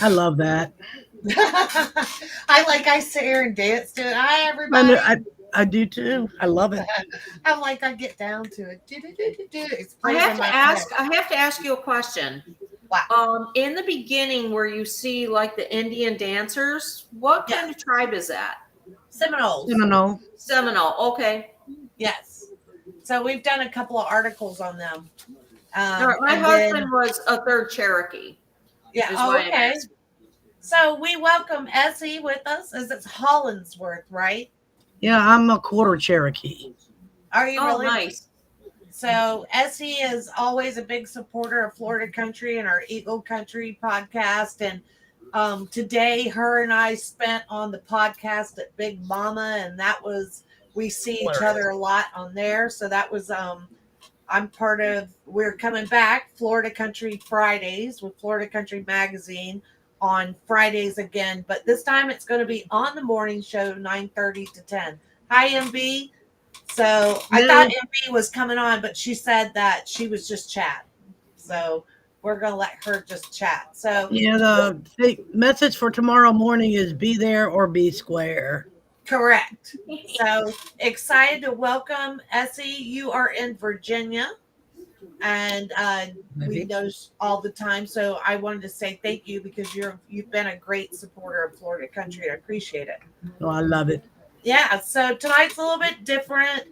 I love that. I sit here and dance to it. Hi, I, know- everybody. I I do too. I love it. I get down to it. It I plays have in to my ask. head. I have to ask you a question. Wow. In the beginning, where you see like the Indian dancers, what kind of tribe is that? Seminoles. Seminole. Seminole. Okay. Yes. So we've done a couple of articles on them. All right, my And husband then, was a third Cherokee. yeah. Is Oh, why I'm okay. asking. So we welcome Essie with us. Is it's Hollinsworth, right? Yeah, I'm a quarter Cherokee. Are you Oh, really? nice. So Essie is always a big supporter of Florida Country and our Eagle Country podcast. And today, her and I spent on the podcast at Big Mama, and that was we see each other a lot on there. So that was I'm part of. We're coming back Florida Country Fridays with Florida Country Magazine on Fridays again, but this time it's going to be on the morning show 9:30 to 10. Hi, MB. So I thought MB was coming on, but she said that she was just chatting. So we're gonna let her just chat. So Yeah, the message for tomorrow morning is be there or be square. correct. So excited to welcome Essie. You are in Virginia, and we know all the time. So I wanted to say thank you because you've been a great supporter of Florida Country. I appreciate it. Oh, I love it. Yeah, so tonight's a little bit different.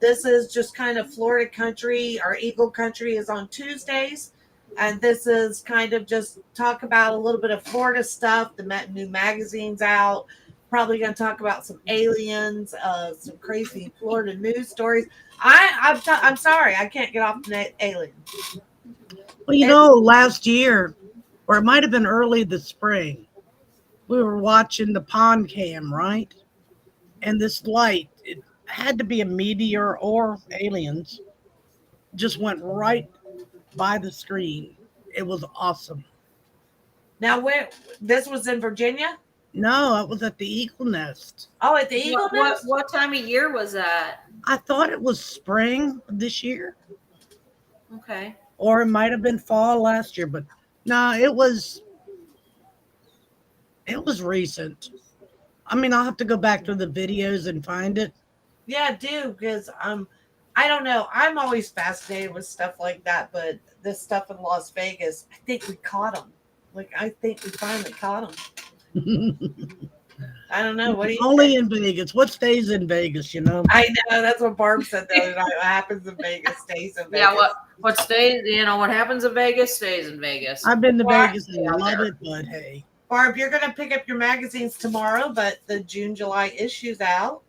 This is just kind of Florida Country. Our Eagle Country is on Tuesdays, and this is kind of just talk about a little bit of Florida stuff. The new magazine's out. Probably going to talk about some aliens, some crazy Florida news stories. I'm sorry, I can't get off the aliens. Well, last year, or it might have been early this spring, we were watching the pond cam, right? And this light, it had to be a meteor or aliens, just went right by the screen. It was awesome. Now, where this was in Virginia? No, it was at the Eagle Nest. Oh, at the Eagle Nest? What time of year was that? I thought it was spring this year. Okay. Or it might have been fall last year, but no, it was recent. I mean, I'll have to go back to the videos and find it. Yeah, do because I don't know. I'm always fascinated with stuff like that, but this stuff in Las Vegas, I think we caught them. Like I think we finally caught them. I don't know. What do you Only think? in Vegas. What stays in Vegas, you know? I know that's what Barb said the other night. What happens in Vegas stays in Vegas. Yeah, what stays, what happens in Vegas stays in Vegas. I've been to Barb, Vegas and love it, but hey. Barb, you're gonna pick up your magazines tomorrow, but the June, July issue's out.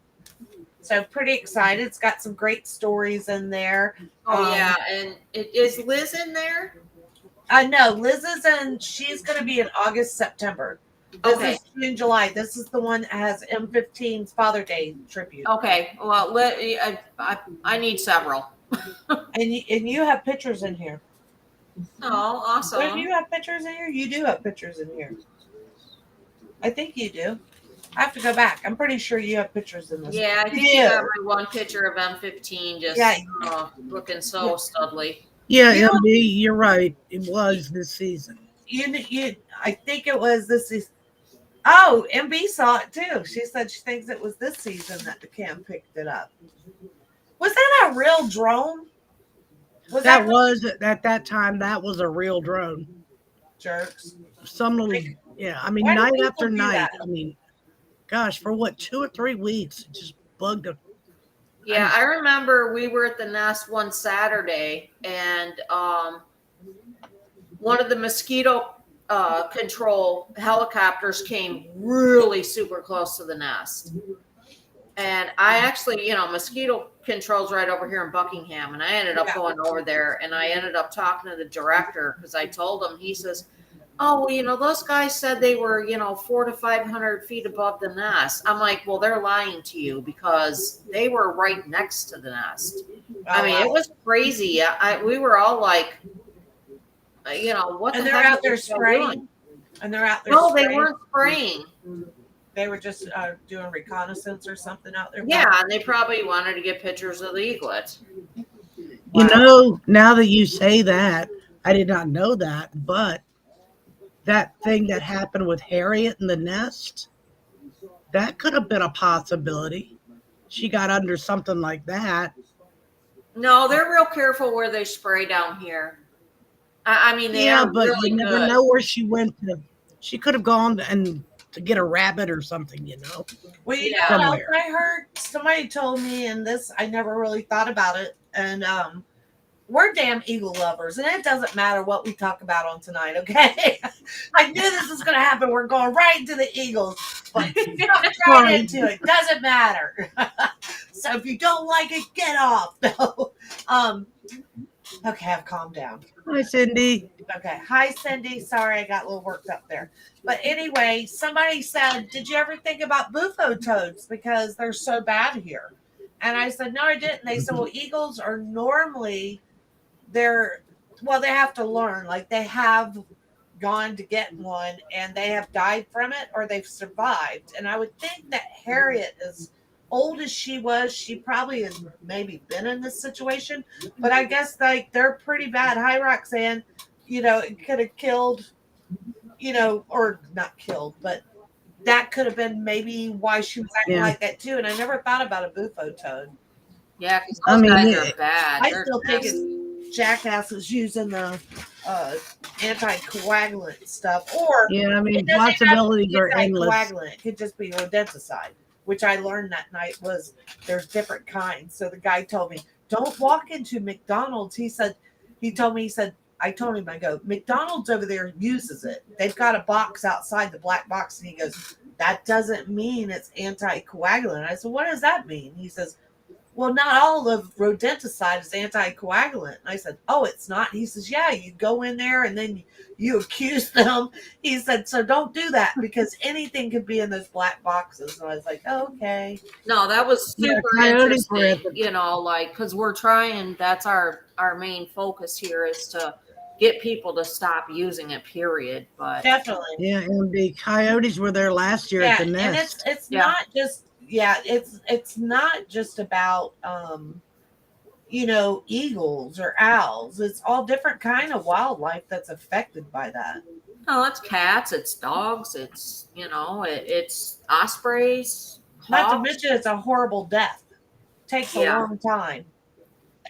So pretty excited. It's got some great stories in there. Oh yeah, and is Liz in there? No, Liz is in. She's going to be in August, September. This is June, July. This is the one that has M15's Father Day tribute. Okay. Well, I need several. and you have pictures in here. Oh, awesome! Don't you have pictures in here? You do have pictures in here. I think you do. I have to go back. I'm pretty sure you have pictures in this. Yeah, I think you have my one picture of M15 just looking so studly. Yeah, MB, you're right. It was this season. I think it was this season. Oh, MB saw it too. She said she thinks it was this season that the cam picked it up. Was that a real drone? At that time, that was a real drone. Jerks. some little, yeah. I mean, Why do night people after do night. that? I mean, gosh, for what, 2 or 3 weeks, it just bugged her. Yeah, I remember we were at the nest one Saturday, and one of the mosquito control helicopters came really super close to the nest. And I actually, mosquito control's right over here in Buckingham. And I ended up going over there, and I ended up talking to the director because I told him, he says, oh, well, those guys said they were, 400 to 500 feet above the nest. I'm like, well, they're lying to you because they were right next to the nest. I mean, it was crazy. We were all like, what And the they're heck out are there these guys spraying. doing? And they're out there. No, spraying. they weren't spraying. They were just doing reconnaissance or something out there. Yeah, and they probably wanted to get pictures of the eaglet. Wow. Now that you say that, I did not know that, but that thing that happened with Harriet in the nest, that could have been a possibility. She got under something like that. No, they're real careful where they spray down here. I mean, they Yeah, are but really you never good. know where she went to. She could have gone and to get a rabbit or something, Well, you know what else I heard? Somebody told me, and this I never really thought about it. And we're damn eagle lovers, and it doesn't matter what we talk about on tonight. Okay, I knew this was going to happen. We're going right into the Eagles, but right into it. Doesn't matter. So if you don't like it, get off. No. Okay, I've calmed down. Hi, Cindy. Okay. Hi, Cindy. Sorry, I got a little worked up there. But anyway, somebody said, did you ever think about bufo toads because they're so bad here? And I said, no, I didn't. They said, well, eagles are normally, they have to learn. Like they have gone to get one and they have died from it or they've survived. And I would think that Harriet is old as she was, she probably has maybe been in this situation, but I guess like they're pretty bad. Hi, Roxanne. It could have killed, or not killed, but that could have been maybe why she was acting like that too. And I never thought about a bufo toad. Yeah, because those guys are bad. I still think it's jackasses using the anticoagulant stuff, or possibilities are endless. Anticoagulant. It could just be rodenticide, which I learned that night was there's different kinds. So the guy told me, don't walk into McDonald's. I told him, I go, McDonald's over there uses it. They've got a box outside, the black box. And he goes, that doesn't mean it's anticoagulant. I said, what does that mean? He says, well, not all of rodenticide is anticoagulant. And I said, oh, it's not? He says, yeah, you go in there and then you accuse them. He said, so don't do that because anything could be in those black boxes. And I was like, oh, okay. No, that was super interesting, because we're trying, that's our main focus here is to get people to stop using it, period. But definitely. Yeah, and the coyotes were there last year at the nest. And it's not just it's not just about eagles or owls. It's all different kind of wildlife that's affected by that. Oh, it's cats, it's dogs, it's it's ospreys. Not to mention it's a horrible death. Takes a long time.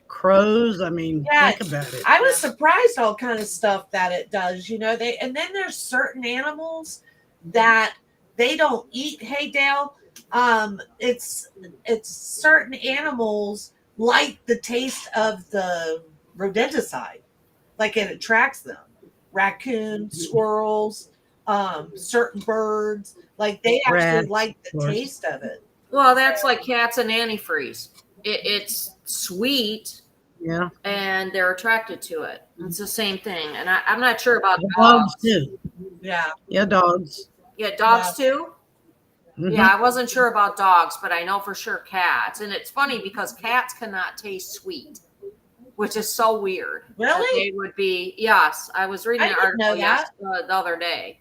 Crows, I mean, think about it. I was surprised all kind of stuff that it does, and then there's certain animals that they don't eat. Hey, Dale, it's certain animals like the taste of the rodenticide, like it attracts them. Raccoons, squirrels, certain birds, like they actually like the taste of it. Well, that's like cats and antifreeze. It's sweet, and they're attracted to it. It's the same thing, and I'm not sure about dogs too. Yeah, dogs. Yeah, dogs too. Mm-hmm. Yeah, I wasn't sure about dogs, but I know for sure cats. And it's funny because cats cannot taste sweet, which is so weird. Really? They would be. Yes, I was reading an article the other day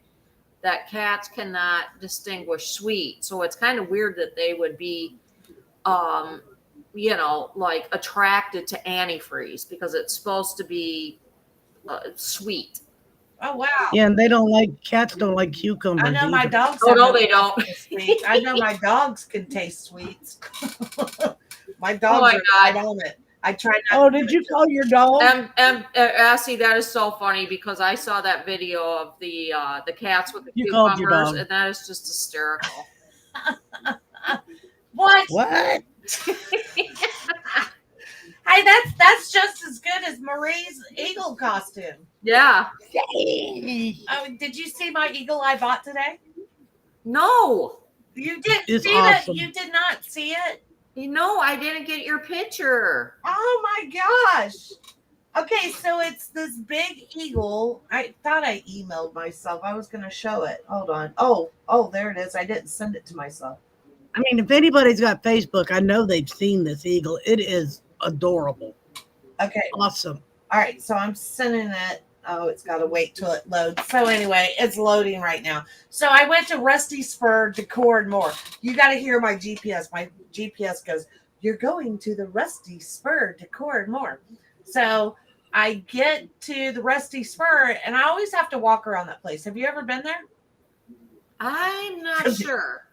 that cats cannot distinguish sweet, so it's kind of weird that they would be like attracted to antifreeze because it's supposed to be sweet. Oh, wow. Yeah, and cats don't like cucumbers. I know my dogs. Oh, no, they don't. Sweet. I know my dogs can taste sweets. My dogs are right on it. I try not. Oh, did you call your dog? Assie, that is so funny because I saw that video of the cats with the You called your cucumbers, dog. and that is just hysterical. What? What? Hey, that's just as good as Marie's eagle costume. Yeah. Yay. Oh, did you see my eagle I bought today? No. You didn't It's see that? awesome. You did not see it? No, I didn't get your picture. Oh my gosh. Okay, so it's this big eagle. I thought I emailed myself. I was going to show it. Hold on. Oh, there it is. I didn't send it to myself. I mean, if anybody's got Facebook, I know they've seen this eagle. It is adorable. Okay. Awesome. All right, so I'm sending it. Oh, it's got to wait till it loads. So anyway, it's loading right now. So I went to Rusty Spur Decor and More. You got to hear my GPS. My GPS goes, "You're going to the Rusty Spur Decor and More." So I get to the Rusty Spur, and I always have to walk around that place. Have you ever been there? I'm not sure.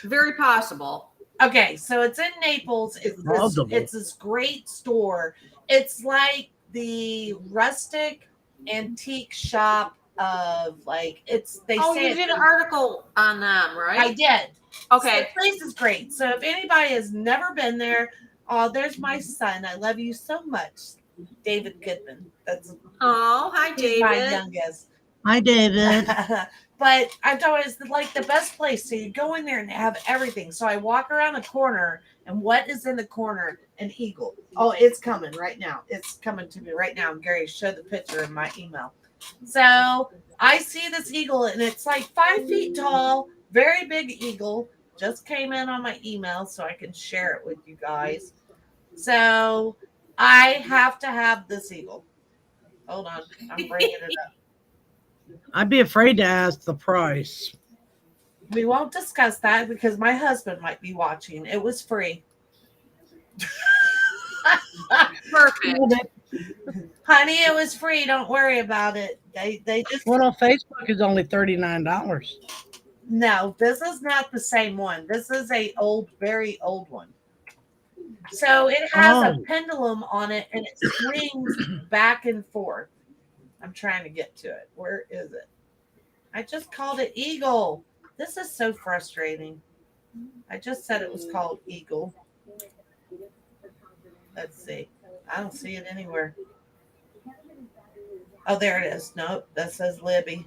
Very possible. Okay, so it's in Naples. Possible. It's this great store. It's like the rustic antique shop of like it's. They Oh, say you did an article on them, right? I did. Okay. So the place is great. So if anybody has never been there, there's my son. I love you so much, David Goodman. That's Hi, he's my David. youngest. Hi, David. But I thought it was like the best place. So you go in there and they have everything. So I walk around the corner, and what is in the corner? An eagle. Oh, it's coming right now. It's coming to me right now. I'm going to show the picture in my email. So I see this eagle, and it's like 5 feet tall, very big eagle. Just came in on my email, so I can share it with you guys. So I have to have this eagle. Hold on, I'm bringing it up. I'd be afraid to ask the price. We won't discuss that because my husband might be watching. It was free. Perfect. Honey, it was free. Don't worry about it. They just One on Facebook is only $39. no, this is not the same one. This is a old, very old one. So it has a pendulum on it and it swings back and forth. I'm trying to get to it. Where is it? I just called it Eagle. This is so frustrating. I just said it was called Eagle. Let's see. I don't see it anywhere. Oh, there it is. Nope, that says Libby.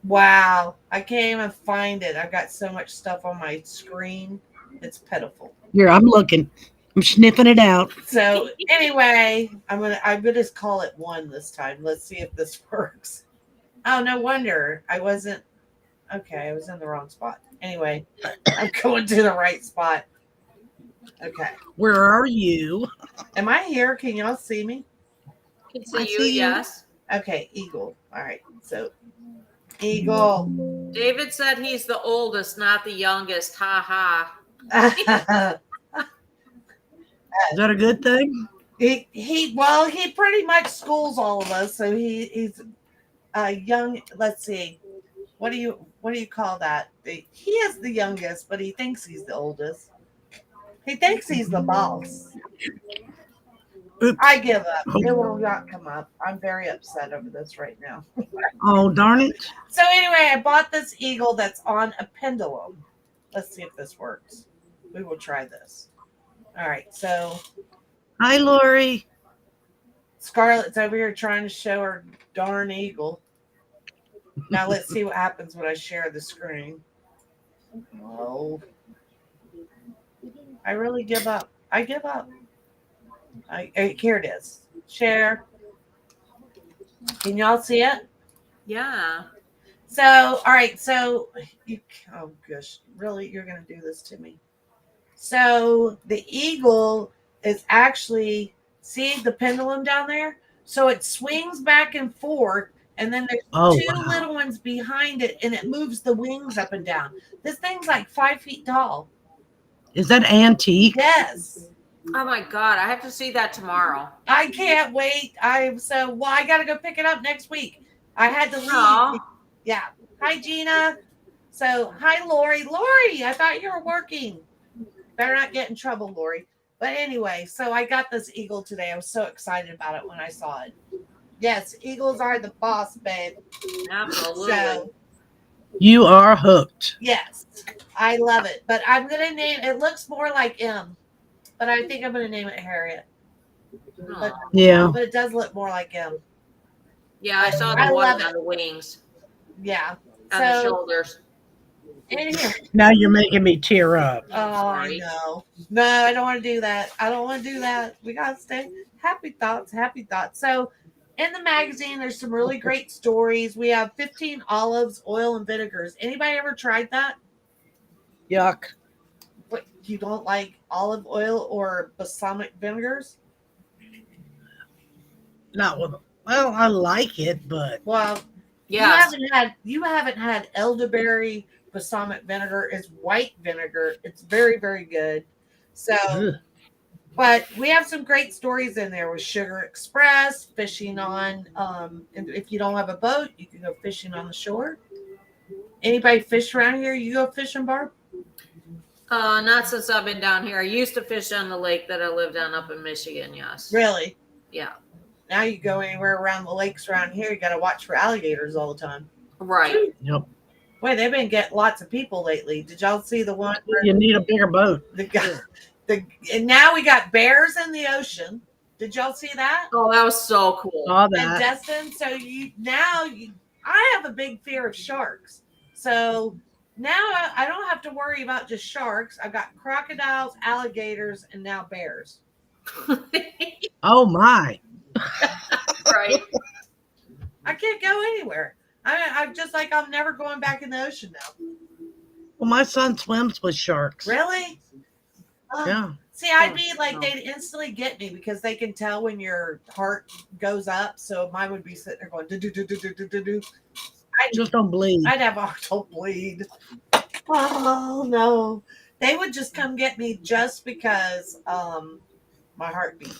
Wow. I can't even find it. I've got so much stuff on my screen. It's pitiful. Here, I'm looking. I'm sniffing it out. So anyway, I'm gonna just call it one this time. Let's see if this works. Oh, no wonder. I wasn't okay, I was in the wrong spot. Anyway, I'm going to the right spot. Okay. Where are you? Am I here? Can y'all see me? Can I see you, see you. yes. Okay, Eagle. All right. So Eagle. David said he's the oldest, not the youngest. Ha ha. Is that a good thing? he pretty much schools all of us. So he's young. Let's see. What do you call that? He is the youngest, but he thinks he's the oldest. He thinks he's the boss. Oops. I give up. It will not come up. I'm very upset over this right now. Oh, darn it. So anyway, I bought this eagle that's on a pendulum. Let's see if this works. We will try this. All right. So Hi, Lori. Scarlett's over here trying to show her darn eagle. Now let's see what happens when I share the screen. Oh. I really give up. I give up. Here it is. Share. Can y'all see it? Yeah. So, all right. So, oh gosh, really, you're going to do this to me. So the eagle is actually, see the pendulum down there? So it swings back and forth, and then there's two little ones behind it, and it moves the wings up and down. This thing's like 5 feet tall. Is that antique? Yes. Oh my God, I have to see that tomorrow. I can't wait. I got to go pick it up next week. I had to leave. Aww. Yeah. Hi, Gina. So, hi, Lori. Lori, I thought you were working. Better not get in trouble, Lori. But anyway, so I got this eagle today. I was so excited about it when I saw it. Yes, eagles are the boss, babe. Absolutely. So You are hooked. yes, I love it. But I'm gonna name it. Looks more like M, but I think I'm gonna name it Harriet. But Aw. Yeah. but it does look more like M. Yeah, I saw the I love one it. on the wings, Yeah. on the So shoulders. in here. Now you're making me tear up. Oh, I Sorry. know. No, I don't want to do that. I don't want to do that. We gotta stay happy thoughts, happy thoughts. So in the magazine, there's some really great stories. We have 15 olives, oil, and vinegars. Anybody ever tried that? Yuck. What, you don't like olive oil or balsamic vinegars? Not with. Well, I like it, but Well, Yes. you haven't had elderberry balsamic vinegar. It's white vinegar. It's very, very good. So ugh. but we have some great stories in there with Sugar Express, fishing on and if you don't have a boat, you can go fishing on the shore. Anybody fish around here? You go fishing, Barb? Not since I've been down here. I used to fish on the lake that I lived on up in Michigan. Yes. Really? Yeah. Now you go anywhere around the lakes around here, you gotta watch for alligators all the time. Right. Yep. Boy, they've been getting lots of people lately. Did y'all see the one where You need a bigger boat. the guy and now we got bears in the ocean. Did y'all see that? Oh, that was so cool. Saw And that. Destin, so I have a big fear of sharks. So now I don't have to worry about just sharks. I've got crocodiles, alligators, and now bears. Oh my. Right. I can't go anywhere. I'm just like I'm never going back in the ocean now. Well, my son swims with sharks. Really? Yeah. See, I'd be like they'd instantly get me because they can tell when your heart goes up. So mine would be sitting there going do do do do do do do do. Just don't bleed. I'd have a don't bleed. Oh no. They would just come get me just because my heart beat.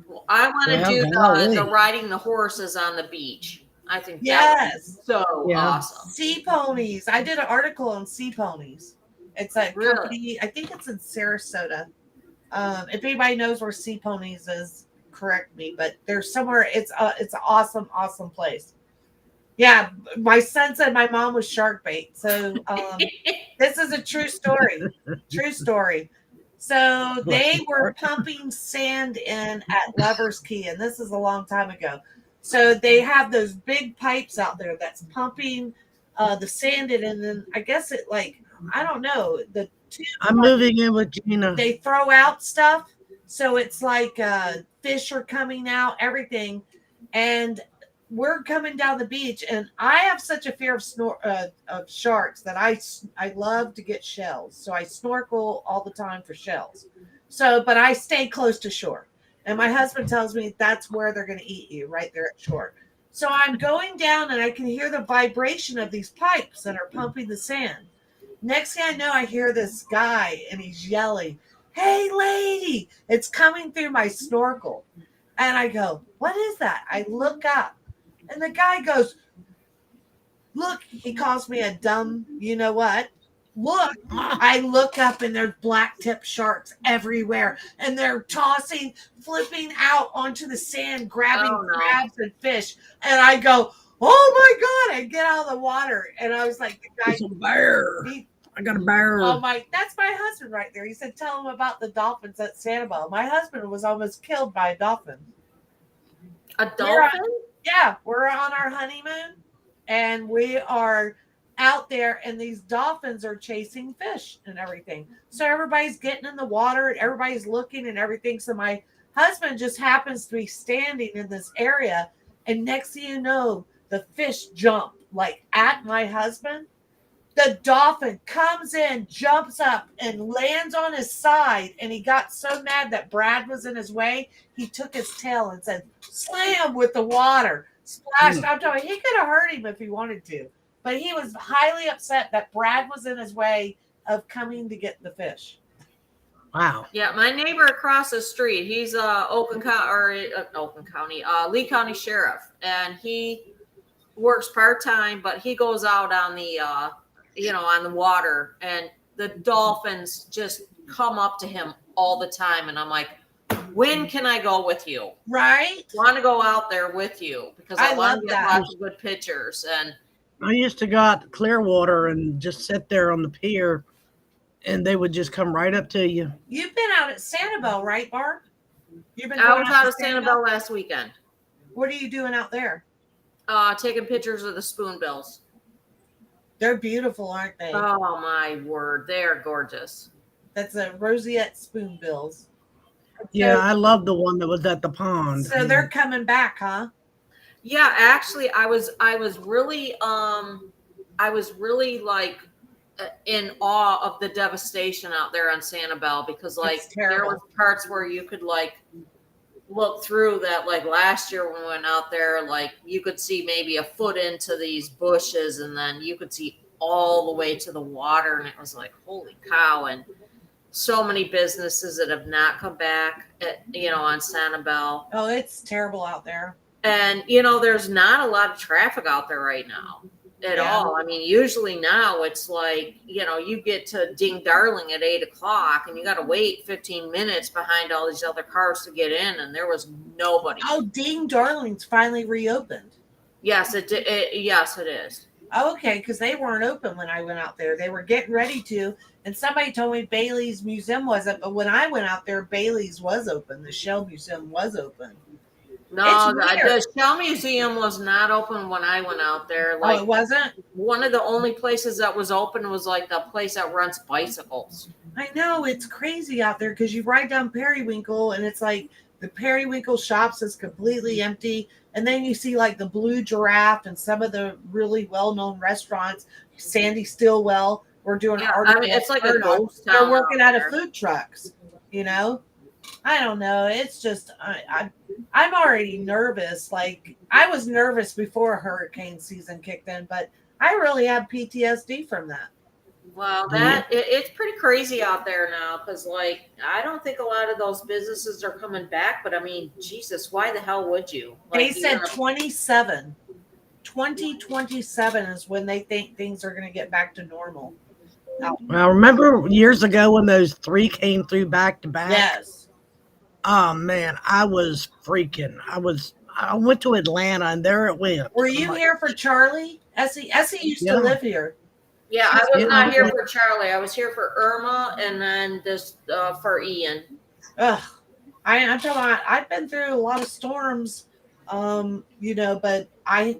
Well, I want to Well, do golly. the riding the horses on the beach. I think that Yes. would be so Yeah. awesome. Sea ponies. I did an article on sea ponies. It's a Really? company, I think it's in Sarasota. If anybody knows where Sea Ponies is, correct me. But there's somewhere. It's an awesome, awesome place. Yeah, my son said my mom was shark bait. So this is a true story. True story. So they were pumping sand in at Lover's Key, and this is a long time ago. So they have those big pipes out there that's pumping the sand in, and then I guess it like I don't know the two. I'm moving in with Gina. They throw out stuff, so it's like fish are coming out, everything, and we're coming down the beach, and I have such a fear of sharks that I love to get shells, so I snorkel all the time for shells. So, but I stay close to shore, and my husband tells me that's where they're going to eat you, right there at shore. So I'm going down, and I can hear the vibration of these pipes that are pumping the sand. Next thing I know, I hear this guy, and he's yelling, "Hey, lady!" It's coming through my snorkel. And I go, "What is that?" I look up, and the guy goes, "Look," he calls me a dumb, you know what? Look, I look up, and there's black tip sharks everywhere, and they're tossing, flipping out onto the sand, grabbing Oh, no. crabs and fish. And I go, "Oh my God," I get out of the water. And I was like, the guy, It's a bear. he, I got a bear. oh my, that's my husband right there. He said, "Tell him about the dolphins at Sanibel." My husband was almost killed by a dolphin. A dolphin? Yeah, we're on our honeymoon, and we are out there, and these dolphins are chasing fish and everything. So everybody's getting in the water, and everybody's looking and everything. So my husband just happens to be standing in this area, and next thing you know, the fish jump like at my husband. The dolphin comes in, jumps up, and lands on his side. And he got so mad that Brad was in his way, he took his tail and said, "Slam!" with the water. Splashed. I'm telling you, he could have hurt him if he wanted to. But he was highly upset that Brad was in his way of coming to get the fish. Wow. Yeah, my neighbor across the street, he's Lee County Sheriff, and he works part-time, but he goes out on the on the water, and the dolphins just come up to him all the time. And I'm like, when can I go with you? Right? Want to go out there with you because I I want love to get that. lots of good pictures. And I used to go out to Clearwater and just sit there on the pier, and they would just come right up to you. You've been out at Sanibel, right, Barb? You've been I going was out out of to Sanibel last weekend, What are you doing out there? taking pictures of the spoonbills. They're beautiful, aren't they? Oh my word, they're gorgeous. That's a roseate spoonbills. Yeah, I love the one that was at the pond. So they're coming back, huh? Yeah, actually, I was really like in awe of the devastation out there on Sanibel because like It's terrible. there were parts where you could like look through that. Like last year when we went out there, like you could see maybe a foot into these bushes, and then you could see all the way to the water, and it was like holy cow. And so many businesses that have not come back on Sanibel. Oh, it's terrible out there. And there's not a lot of traffic out there right now at all. I mean, usually now it's like, you get to Ding Darling at 8:00 and you got to wait 15 minutes behind all these other cars to get in. And there was nobody. Oh, Ding Darling's finally reopened. Yes, yes, it is. Okay, because they weren't open when I went out there. They were getting ready to, and somebody told me Bailey's Museum wasn't. But when I went out there, Bailey's was open. The Shell Museum was open. No, the Shell Museum was not open when I went out there. Like, it wasn't? One of the only places that was open was like the place that rents bicycles. I know, it's crazy out there because you ride down Periwinkle and it's like the Periwinkle shops is completely empty. And then you see like the Blue Giraffe and some of the really well-known restaurants. Sandy Stillwell, we're doing an article. I mean, it's like a ghost town. They're working out of food trucks, I don't know. It's just I'm already nervous. Like I was nervous before hurricane season kicked in, but I really have PTSD from that. Well, it's pretty crazy out there now because, like, I don't think a lot of those businesses are coming back. But I mean, Jesus, why the hell would you? Like, they said 2027 is when they think things are going to get back to normal. Well, remember years ago when those 3 came through back to back? Yes. Oh man, I was freaking. I went to Atlanta and there it went. Were you here for Charlie? Essie used to live here. Yeah, I was not here for Charlie. I was here for Irma and then this for Ian. Ugh. I'm talking about, I've been through a lot of storms, but I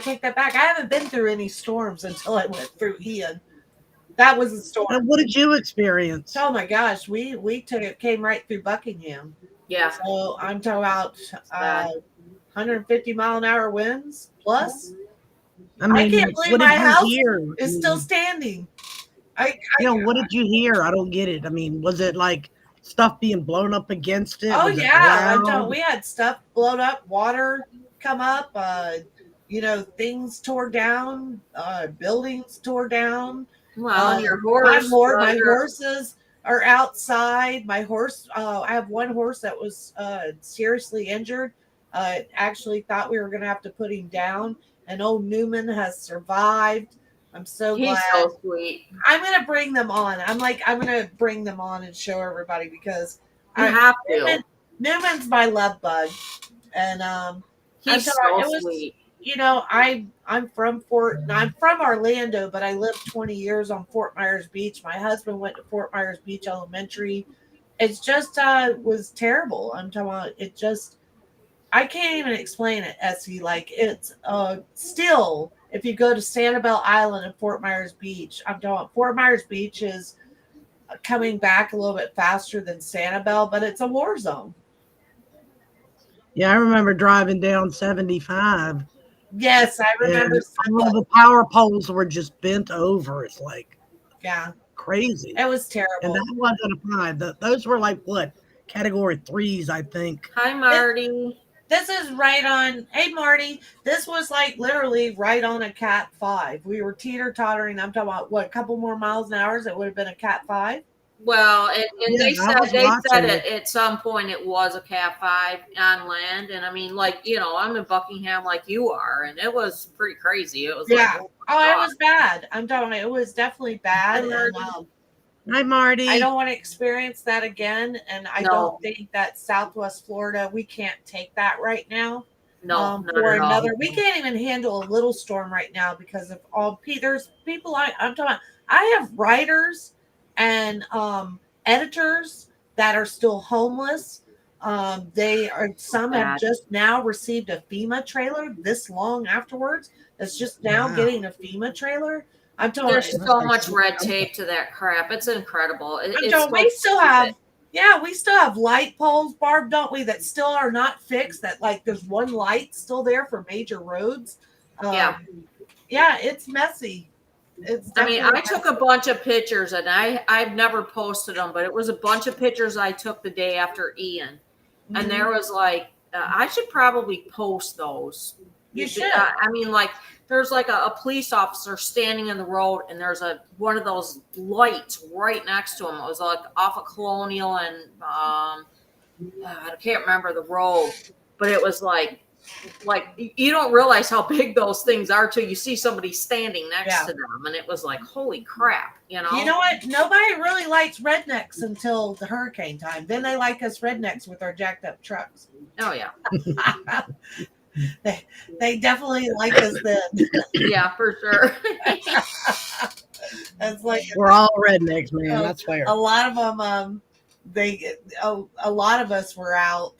take that back. I haven't been through any storms until I went through Ian. That was a storm. And what did you experience? Oh my gosh, we came right through Buckingham. Yeah. So I'm talking about 150 mile an hour winds plus. I can't believe my house is still standing. What did you hear? I don't get it. I mean, was it like stuff being blown up against it? Oh yeah, we had stuff blown up, water come up, things tore down, buildings tore down. Well, your horse. My horses are outside. My horse, I have one horse that was seriously injured. Actually thought we were going to have to put him down. And old Newman has survived. I'm so glad. He's so sweet. I'm going to bring them on. I'm going to bring them on and show everybody because you have to. Newman's my love bug. And he's so sweet. I'm from Orlando, but I lived 20 years on Fort Myers Beach. My husband went to Fort Myers Beach Elementary. It's just was terrible. I'm talking about it. Just I can't even explain it, Essie. Like it's still, if you go to Sanibel Island and Fort Myers Beach, I'm talking about Fort Myers Beach is coming back a little bit faster than Sanibel, but it's a war zone. Yeah, I remember driving down 75. Yes, I remember. All the power poles were just bent over. It's like, crazy. It was terrible. And that wasn't a 5. Those were like what? Category 3s, I think. Hi, Marty. This is right on. Hey, Marty. This was like literally right on a Cat 5. We were teeter-tottering. I'm talking about a couple more miles an hour. It would have been a Cat 5. Well, and they said it at some point it was a Cat 5 on land, and I mean, like I'm in Buckingham like you are, and it was pretty crazy. It was it was bad. I'm telling you, it was definitely bad. Hi, Marty. I don't want to experience that again, and I No. don't think that Southwest Florida, we can't take that right now. No, not For at all. another, we can't even handle a little storm right now because of all. There's people I'm talking about. I have writers and editors that are still homeless. They are some have Bad. just now received a FEMA trailer this long afterwards. That's just now Wow. getting a FEMA trailer. I'm telling There's you, so much red tape to that crap. It's incredible. It's so we still stupid. have, yeah, we still have light poles, Barb, don't we? That still are not fixed. That like there's one light still there for major roads. Yeah. Yeah, it's messy. It's I mean, definitely I took a bunch of pictures, and I've never posted them, but it was a bunch of pictures I took the day after Ian, and there was like I should probably post those. You should. I mean, like there's like a police officer standing in the road, and there's one of those lights right next to him. It was like off of Colonial and I can't remember the road, but it was like you don't realize how big those things are till you see somebody standing next to them, and it was like, holy crap, You know what? Nobody really likes rednecks until the hurricane time. Then they like us rednecks with our jacked up trucks. Oh yeah. They definitely like us then. Yeah, for sure. It's like We're all rednecks, man. That's fair. a lot of them. A lot of us were out.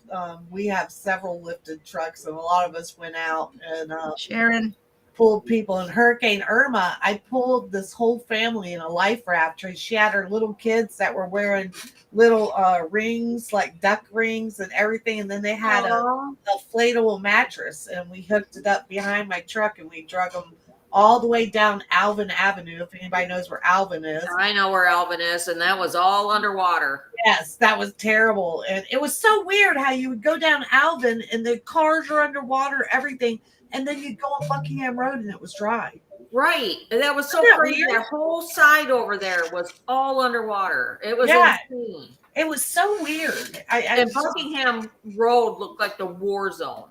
We have several lifted trucks, and a lot of us went out and Sharon. pulled people. In Hurricane Irma, I pulled this whole family in a life raft. She had her little kids that were wearing little rings, like duck rings and everything, and then they had a inflatable mattress, and we hooked it up behind my truck, and we drug them all the way down Alvin Avenue. If anybody knows where Alvin is. I know where Alvin is, and that was all underwater. Yes, that was terrible. And it was so weird how you would go down Alvin and the cars are underwater, everything, and then you'd go on Buckingham Road and it was dry. Right. And that was so Isn't that crazy. weird? That whole side over there was all underwater. It was Yeah. insane. It was so weird. And Buckingham Road looked like the war zone.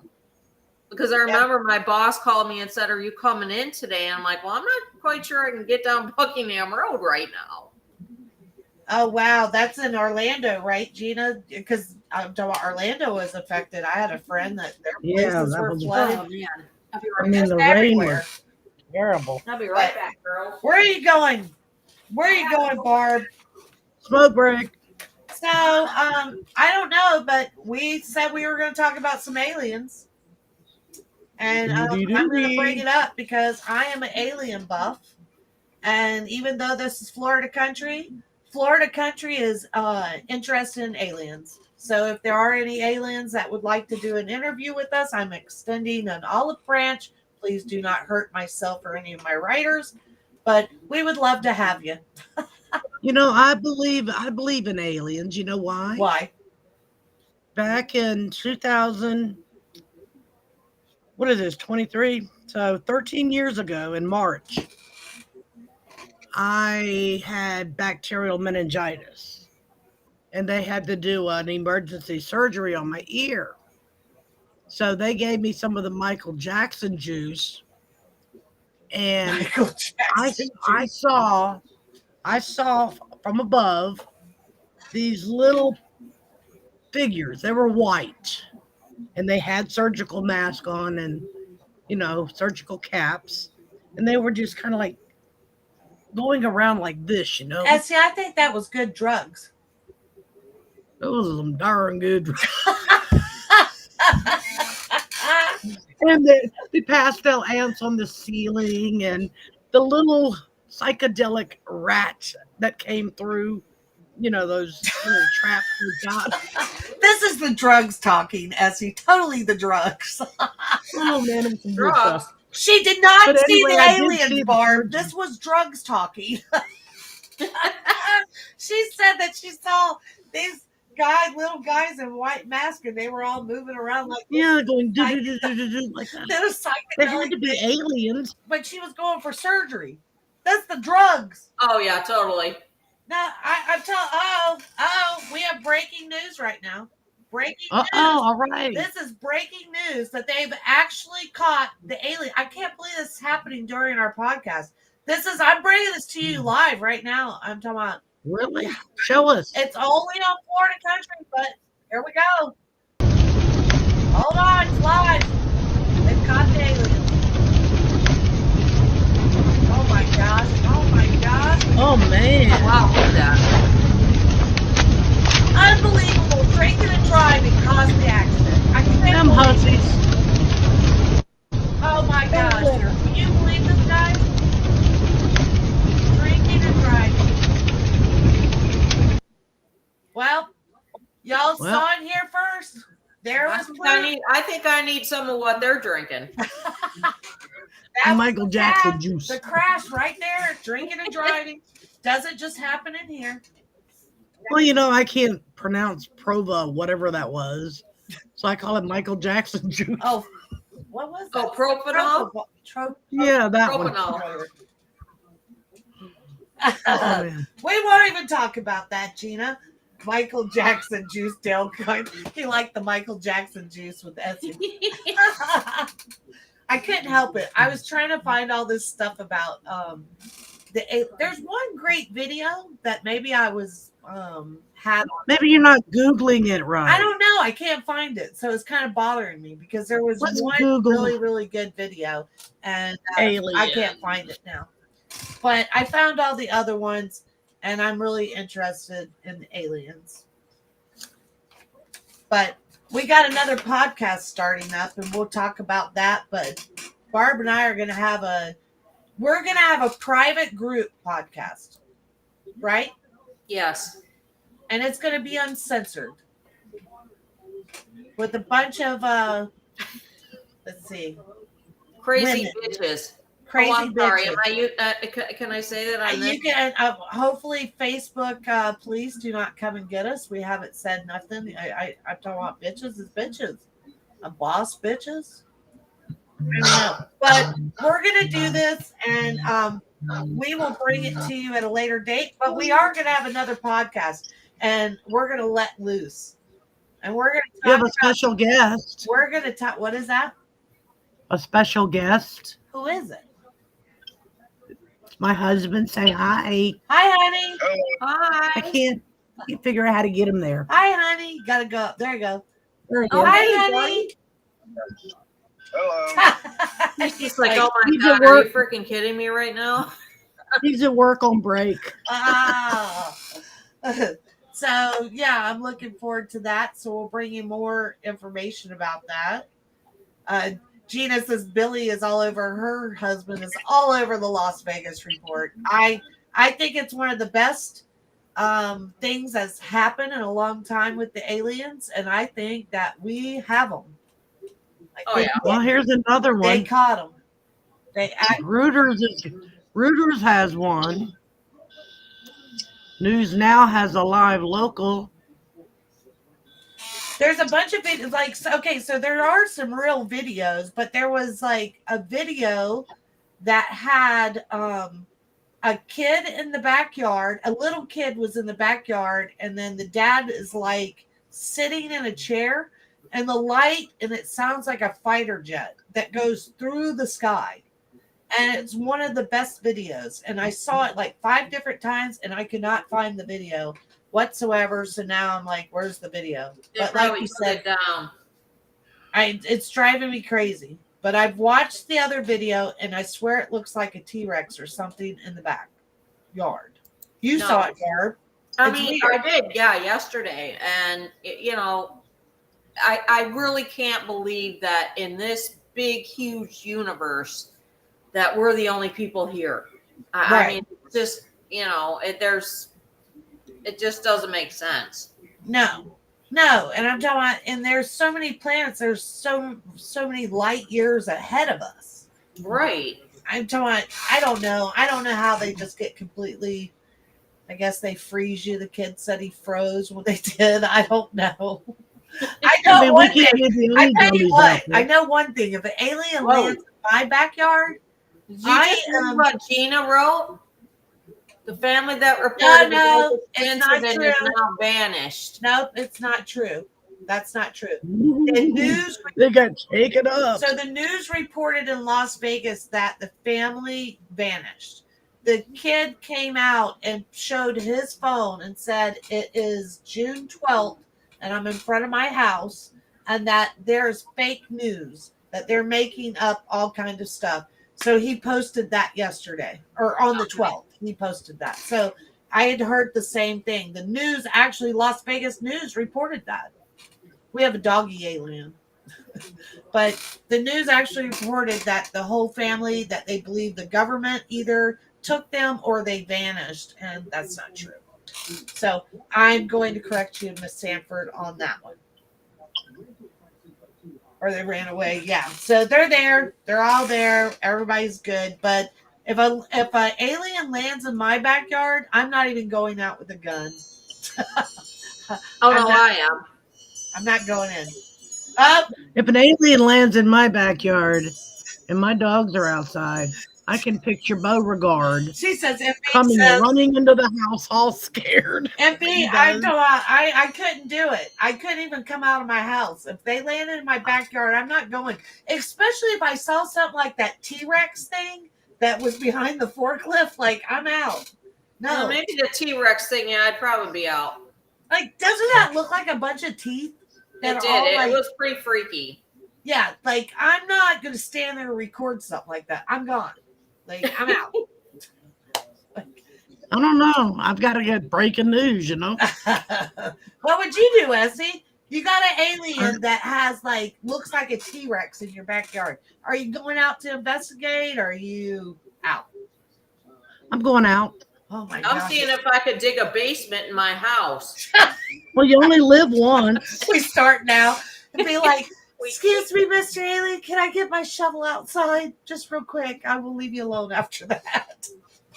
Because I remember my boss called me and said, "Are you coming in today?" And I'm like, "Well, I'm not quite sure I can get down Buckingham Road right now." Oh, wow. That's in Orlando, right, Gina? Because Orlando was affected. I had a friend that their places were flooded. Oh, man. I mean, the rain was terrible. I'll be right back, girls. Where are you going? Where are you going, Barb? Smoke break. So, I don't know, but we said we were going to talk about some aliens. And I'm going to bring it up because I am an alien buff. And even though this is Florida country is interested in aliens. So if there are any aliens that would like to do an interview with us, I'm extending an olive branch. Please do not hurt myself or any of my writers. But we would love to have you. You know, I believe in aliens. You know why? Why? Back in 2000, what is this, 23? So 13 years ago in March, I had bacterial meningitis, and they had to do an emergency surgery on my ear. So they gave me some of the Michael Jackson juice, and Michael Jackson. I saw from above these little figures. They were white, and they had surgical masks on and, surgical caps, and they were just kind of like going around like this, And see, I think that was good drugs. Those are some darn good drugs. And the pastel ants on the ceiling and the little psychedelic rat that came through, those little traps we got. This is the drugs talking, Essie. Totally the drugs. Oh, man, it was some good Drugs. stuff. She did not But see anyway, the I did aliens, see the Barb. surgeon. This was drugs talking. She said that she saw these little guys in white masks, and they were all moving around like this. Yeah, going do like that. They were They had to psychedelic, be aliens. but she was going for surgery. That's the drugs. Oh, yeah, totally. Now, I'm telling. We have breaking news right now. Breaking news. All right. This is breaking news that they've actually caught the alien. I can't believe this is happening during our podcast. I'm bringing this to you live right now. I'm talking about Really? Show us. It's only on Florida country, but here we go. Hold on, it's live. They've caught the aliens. Oh my gosh. Oh my gosh. Oh man. Wow, look at that. Unbelievable. Drinking and driving caused the accident. I can't Them believe it. hussies. Oh my gosh. Can you believe this, guys? Drinking and driving. Well, y'all saw it here first. There was plenty. I think I need some of what they're drinking. Michael Jackson juice. The crash right there. Drinking and driving. Doesn't just happen in here. Well, you know, I can't pronounce Prova, whatever that was. So I call it Michael Jackson juice. Oh, what was that? Oh, propanol? Yeah, that Propanol. one. Oh, man. We won't even talk about that, Gina. Michael Jackson juice, Dale. He liked the Michael Jackson juice with Essie. I couldn't help it. I was trying to find all this stuff about there's one great video that maybe I was had. Maybe you're not Googling it right. I don't know. I can't find it, so it's kind of bothering me because there was one Google really, really good video, and I can't find it now. But I found all the other ones, and I'm really interested in the aliens. But we got another podcast starting up, and we'll talk about that. But Barb and I are going to have a private group podcast, right? Yes. And it's going to be uncensored with a bunch of let's see, Crazy women. bitches. Crazy I'm sorry. bitches. Can I say that on You this? can hopefully Facebook. Please do not come and get us. We haven't said nothing. I'm talking about bitches is bitches, a boss bitches. I don't know, but we're gonna do this, and we will bring it to you at a later date. But we are gonna have another podcast, and we're gonna let loose, and we're gonna talk You have a special guest. We're gonna talk. What is that? A special guest. Who is it? My husband. Say hi. Hi, honey. Hi. I can't figure out how to get him there. Hi, honey. Gotta go. There you go. There he Oh, is. hi, honey. Hello. He's just like, oh my He's God, at are you work. freaking kidding me right now? He's at work on break. So yeah, I'm looking forward to that. So we'll bring you more information about that. Gina says Billy is all over. Her husband is all over the Las Vegas report. I think it's one of the best things that's happened in a long time with the aliens, and I think that we have them. Well, here's another They one. caught them. Reuters has one. News Now has a live local. There's a bunch of videos, so there are some real videos, but there was like a video that had a kid in the backyard. A little kid was in the backyard, and then the dad is like sitting in a chair, and the light, and it sounds like a fighter jet that goes through the sky. And it's one of the best videos. And I saw it like 5 different times, and I could not find the video whatsoever. So now I'm like, where's the video? But like you said, down. it's driving me crazy. But I've watched the other video, and I swear it looks like a T-Rex or something in the backyard. You saw it, Barb. I did, yesterday. And, I really can't believe that in this big, huge universe that we're the only people here. I mean, just, it just doesn't make sense. No. And I'm talking about, and there's so many planets, there's so many light years ahead of us. Right. I'm talking about, I don't know how they just get completely, I guess they freeze you. The kid said he froze when they did. I don't know. I know one thing. I tell you what, I know one thing. If an alien lands in my backyard, Did you just read what Gina wrote? The family that reported it's the not incident true. is now vanished. Nope, it's not true. That's not true. The news They got taken up. So the news reported in Las Vegas that the family vanished. the kid came out and showed his phone and said it is June 12th and I'm in front of my house and that there's fake news, that they're making up all kinds of stuff. So he posted that yesterday, or on the 12th, he posted that. So I had heard the same thing. The news, actually, Las Vegas News reported that. We have a doggy alien. But the news actually reported that the whole family, that they believe the government either took them or they vanished, and that's not true. So I'm going to correct you, Miss Sanford, on that one. Or they ran away. Yeah. So they're there. They're all there. Everybody's good. But if a alien lands in my backyard, I'm not even going out with a gun. Oh no, I am. I'm not going in. If an alien lands in my backyard and my dogs are outside, I can picture Beauregard She says, coming running into the house all scared. I couldn't do it. I couldn't even come out of my house. If they landed in my backyard, I'm not going. Especially if I saw something like that T-Rex thing that was behind the forklift. Like, I'm out. No. Well, maybe the T-Rex thing, yeah, I'd probably be out. Like, doesn't that look like a bunch of teeth? It did. It was pretty freaky. Yeah, like, I'm not going to stand there and record something like that. I'm gone. Like, I'm out. I don't know. I've got to get breaking news, What would you do, Essie? You got an alien that has, like, looks like a T-Rex in your backyard. Are you going out to investigate, or are you out? I'm going out. Oh, my God. I'm seeing if I could dig a basement in my house. Well, you only live once. We start now and be like, excuse me, Mr. Alien, can I get my shovel outside? Just real quick. I will leave you alone after that.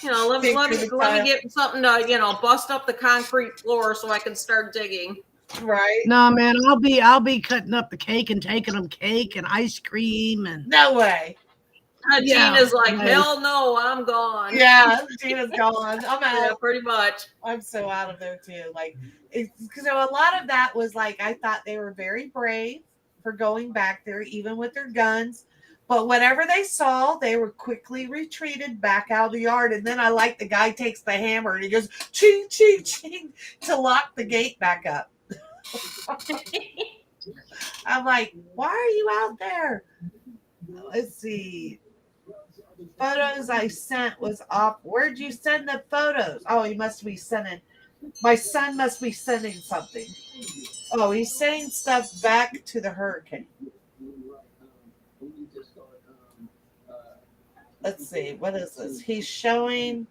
Let me get something to, bust up the concrete floor so I can start digging. Right. No, man, I'll be cutting up the cake and taking them cake and ice cream and no way. Tina's like, hell no, I'm gone. Yeah, Tina's gone. I'm out. Yeah, pretty much. I'm so out of there too. Like, so a lot of that was like, I thought they were very brave for going back there, even with their guns. But whatever they saw, they were quickly retreated back out of the yard. And then I like the guy takes the hammer and he goes ching, ching, ching to lock the gate back up. I'm like, why are you out there? Let's see. Photos I sent was off. Where'd you send the photos? Oh, he must be sending. My son must be sending something. Oh, he's sending stuff back to the hurricane. Let's see. What is this? He's showing.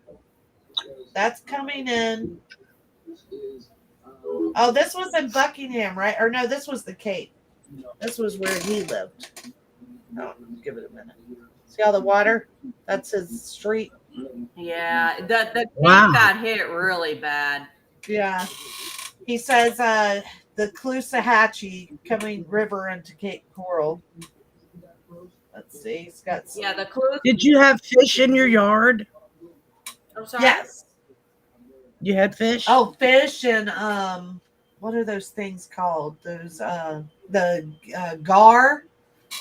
That's coming in. Oh, this was in Buckingham, right? Or no, this was the Cape. This was where he lived. Oh, give it a minute. See all the water? That's his street. Yeah, the Cape got hit really bad. Yeah. He says the Caloosahatchee coming river into Cape Coral. Let's see. He's got some. Yeah, the Caloosahatchee. Did you have fish in your yard? I'm sorry? Yes. You had fish? Oh, fish and what are those things called? Those the gar.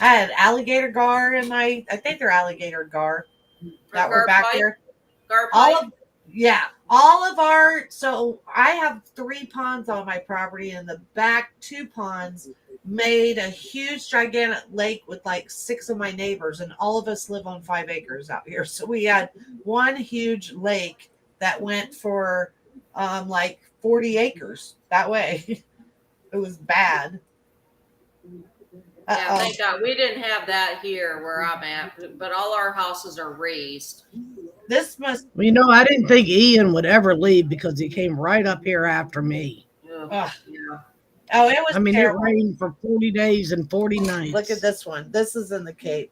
I had alligator gar in my. I think they're alligator gar that were back there. Gar pipe. All of our. So I have 3 ponds on my property, and the back 2 ponds made a huge, gigantic lake with like 6 of my neighbors, and all of us live on 5 acres out here. So we had one huge lake that went for like 40 acres that way. It was bad. Yeah, thank God. We didn't have that here where I'm at, but all our houses are raised. This must. Well, I didn't think Ian would ever leave because he came right up here after me. Yeah. Oh, it was terrible. It rained for 40 days and 40 nights. Look at this one. This is in the Cape.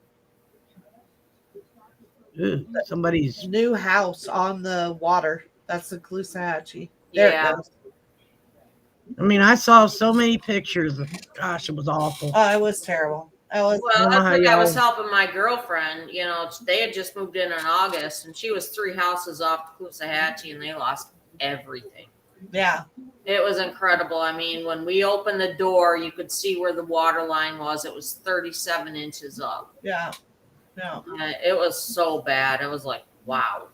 Ooh, somebody's new house on the water. That's the Caloosahatchee. There it goes. I saw so many pictures. Gosh, it was awful. Oh, it was terrible. Well, I was helping my girlfriend. They had just moved in August, and she was 3 houses off the Caloosahatchee, and they lost everything. Yeah. It was incredible. When we opened the door, you could see where the water line was. It was 37 inches up. Yeah. No. It was so bad. It was like, wow.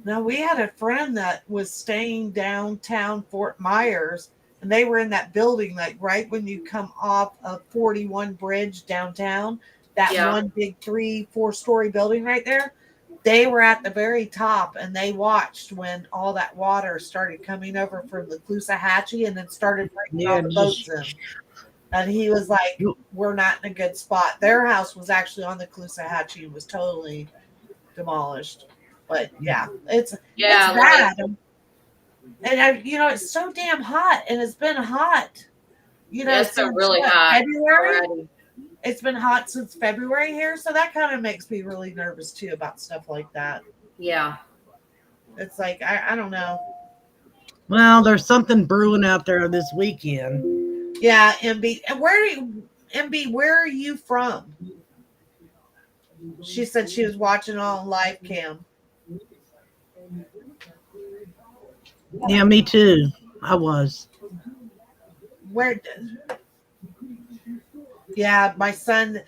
No, we had a friend that was staying downtown Fort Myers, and they were in that building, like right when you come off of 41 Bridge downtown, that Yeah. one big 3-4 story building right there. They were at the very top, and they watched when all that water started coming over from the Clusahatchee and then started bringing Yeah, all the boats in. And he was like, "We're not in a good spot." Their house was actually on the Clusahatchee and was totally demolished. But yeah, it's Yeah, like bad. And it's so damn hot, and it's been hot. yeah, it's been Since really what, hot February? already. It's been hot since February here, so that kind of makes me really nervous too about stuff like that. Yeah. It's like I don't know. well, there's something brewing out there this weekend. Yeah, MB, and MB, where are you from? She said she was watching on live cam. Yeah, me too. I was. Where? Yeah, my son's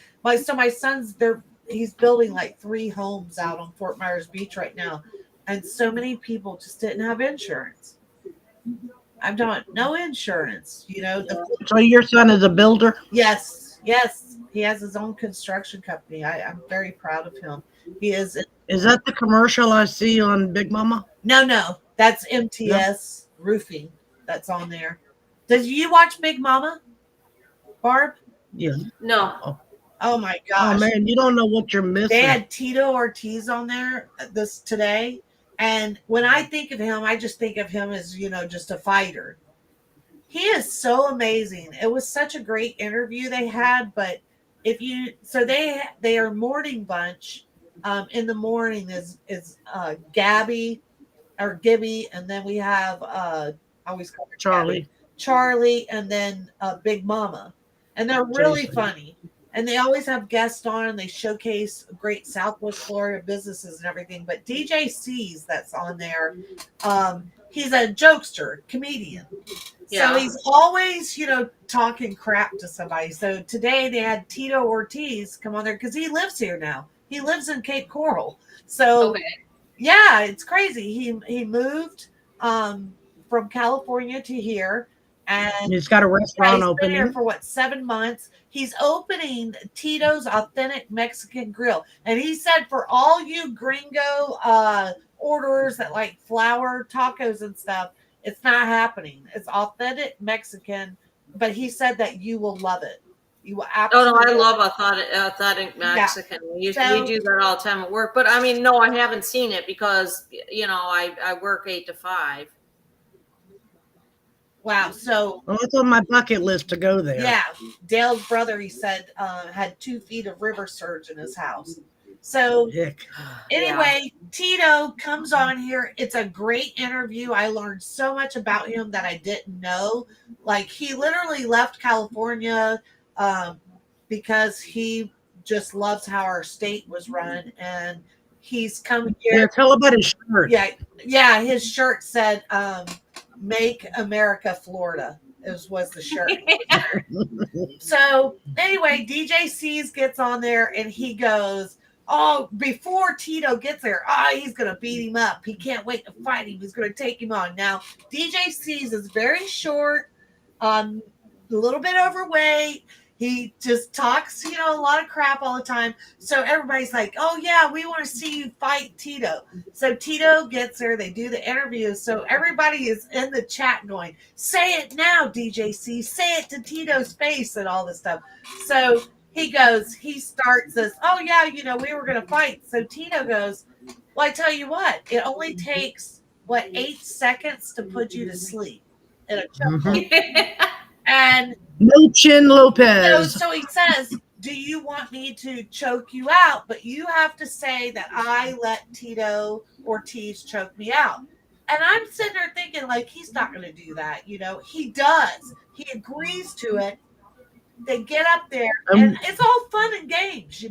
there. He's building like 3 homes out on Fort Myers Beach right now, and so many people just didn't have insurance. I'm doing no insurance. So your son is a builder? Yes, yes, he has his own construction company. I'm very proud of him. He is. Is that the commercial I see on Big Mama? No, that's No. MTS Roofing. That's on there. Did you watch Big Mama, Barb? Yeah. No. Oh my Oh gosh. man, you don't know what you're missing. They had Tito Ortiz on there this today, and when I think of him, I just think of him as just a fighter. He is so amazing. It was such a great interview they had, but if you so they are morning bunch. In the morning is Gabby or Gibby, and then we have I always call her Gabby. Charlie, and then Big Mama, and they're really Jason. funny. And they always have guests on, and they showcase great Southwest Florida businesses and everything. But DJ C's that's on there, he's a jokester, comedian. Yeah. So he's always, talking crap to somebody. So today they had Tito Ortiz come on there because he lives here now. He lives in Cape Coral. So Okay. yeah, it's crazy. He moved from California to here, and He's got a restaurant he's opening. been here for 7 months. He's opening Tito's Authentic Mexican Grill, and he said for all you gringo orders that like flour tacos and stuff, it's not happening. It's authentic Mexican, but he said that you will love it. You will Oh absolutely. no, I love authentic Mexican. Yeah. We do that all the time at work. But I mean, no, I haven't seen it because I work 8 to 5. Wow. So Well, it's on my bucket list to go there. yeah, Dale's brother, he said, had 2 feet of river surge in his house. So Heck. anyway, Tito comes on here. It's a great interview. I learned so much about him that I didn't know. Like he literally left California because he just loves how our state was run, and he's come here. Yeah, tell about his shirt. Yeah, his shirt said "Make America Florida." Was the shirt. So anyway, DJ C's gets on there and he goes, "Oh, before Tito gets there, he's gonna beat him up. He can't wait to fight him. He's gonna take him on." Now, DJ C's is very short, a little bit overweight. He just talks, a lot of crap all the time. So everybody's like, "Oh yeah, we want to see you fight Tito." So Tito gets there. They do the interview. So everybody is in the chat going, "Say it now, DJ C. Say it to Tito's face," and all this stuff. So he starts this, "Oh yeah, we were going to fight." So Tito goes, "Well, I tell you what, it only takes 8 seconds to put you to sleep in a chokehold." And No Chin Lopez. so he says, "Do you want me to choke you out? But you have to say that I let Tito Ortiz choke me out." And I'm sitting there thinking, like, he's not going to do that. He does. He agrees to it. They get up there, and it's all fun and games,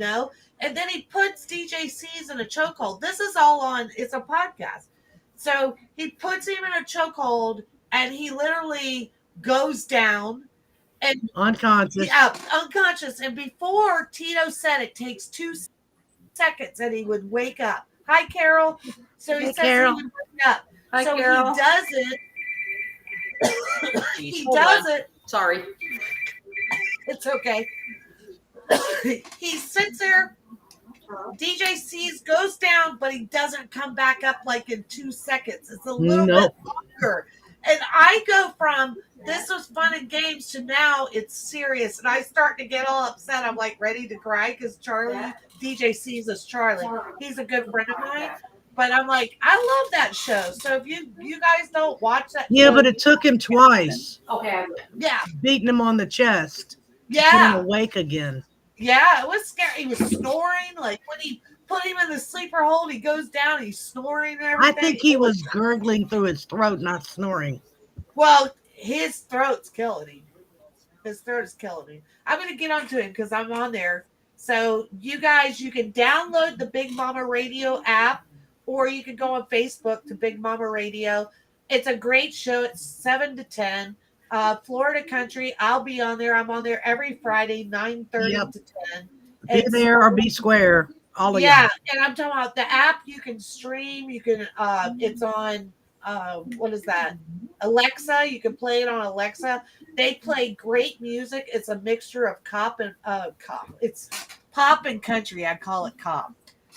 And then he puts DJ C's in a chokehold. This is all it's a podcast. So he puts him in a chokehold, and he literally goes down. And unconscious. Yeah, unconscious. And before Tito said it takes 2 seconds and he would wake up. Hi, Carol. So he Hey, says Carol. he would bring it up. Hi, so Carol. he does it. Jeez, He hold does on. it. Sorry. It's okay. He sits there. DJ sees, goes down, but he doesn't come back up like in 2 seconds. It's a little bit Nope. longer. And I go from this was fun and games to now it's serious. And I start to get all upset. I'm like ready to cry because Charlie, DJ sees us Charlie. He's a good friend of mine. But I'm like, I love that show. So if you guys don't watch that Yeah, show, but it took him twice, Okay. yeah, beating him on the chest to get him yeah. awake again. Yeah, it was scary. He was snoring. Like when he put him in the sleeper hold, he goes down, he's snoring and I everything. think he was gurgling through his throat, not snoring. Well, his throat's killing him. His throat is killing him. I'm going to get onto him because I'm on there. So you guys, you can download the Big Mama Radio app, or you can go on Facebook to Big Mama Radio. It's a great show. It's 7 to 10. Florida Country. I'll be on there. I'm on there every Friday, 9:30 Yep. to 10. Be It's there or be square. All of yeah, y'all. and I'm talking about the app you can stream. You can it's on what is that? Alexa. You can play it on Alexa. They play great music. It's a mixture of cop. It's pop and country. I call it cop.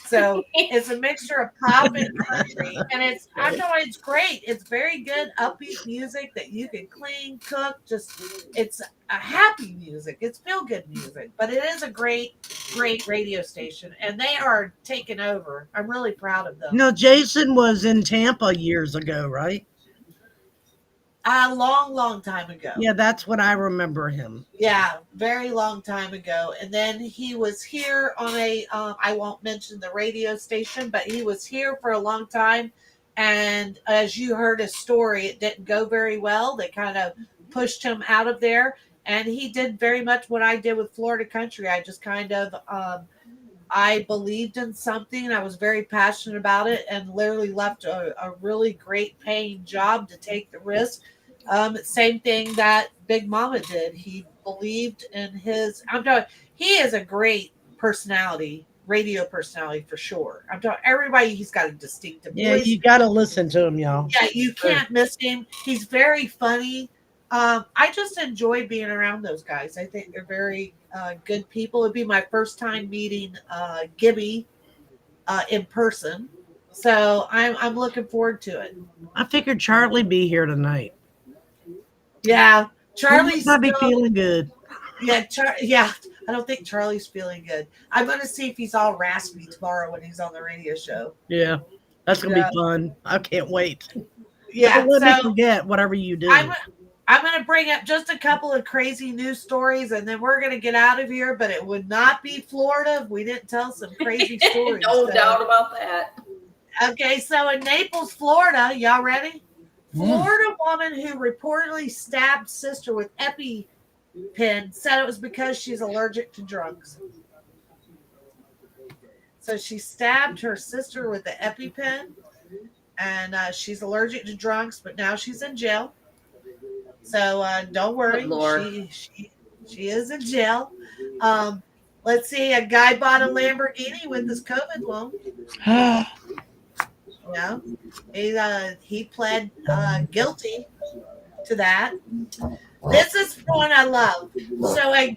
So it's a mixture of pop and country, and I'm telling you, it's great. It's very good upbeat music that you can clean, cook. It's a happy music. It's feel good music, but it is a great radio station, and they are taking over. I'm really proud of them. Jason was in Tampa years ago, right? A long time ago. Yeah, that's what I remember him. Yeah, very long time ago. And then he was here on I won't mention the radio station, but he was here for a long time. And as you heard his story, it didn't go very well. They kind of pushed him out of there. And he did very much what I did with Florida Country. I just kind of, I believed in something. I was very passionate about it and literally left a really great paying job to take the risk. Same thing that Big Mama did. He believed in I'm talking, he is a great personality, radio personality for sure. I'm talking everybody, he's got a distinctive voice. You got to listen to him, y'all. Yeah, you can't miss him. He's very funny. I just enjoy being around those guys. I think they're very good people. It'd be my first time meeting Gibby in person, so I'm looking forward to it. I figured Charlie be here tonight. Yeah, He Charlie's might be still, feeling good. yeah. I don't think Charlie's feeling good. I'm going to see if he's all raspy tomorrow when he's on the radio show. Yeah, that's gonna be fun. I can't wait. Yeah, Don't let me forget whatever you do. I'm going to bring up just a couple of crazy news stories, and then we're going to get out of here. But it would not be Florida if we didn't tell some crazy stories. No doubt about that. Okay, so in Naples, Florida, y'all ready? Florida woman who reportedly stabbed sister with EpiPen said it was because she's allergic to drugs. So she stabbed her sister with the EpiPen, and she's allergic to drugs, but now she's in jail. So don't worry, she is in jail. Let's see, a guy bought a Lamborghini with his COVID loan. He pled guilty to that. This is one I love. So a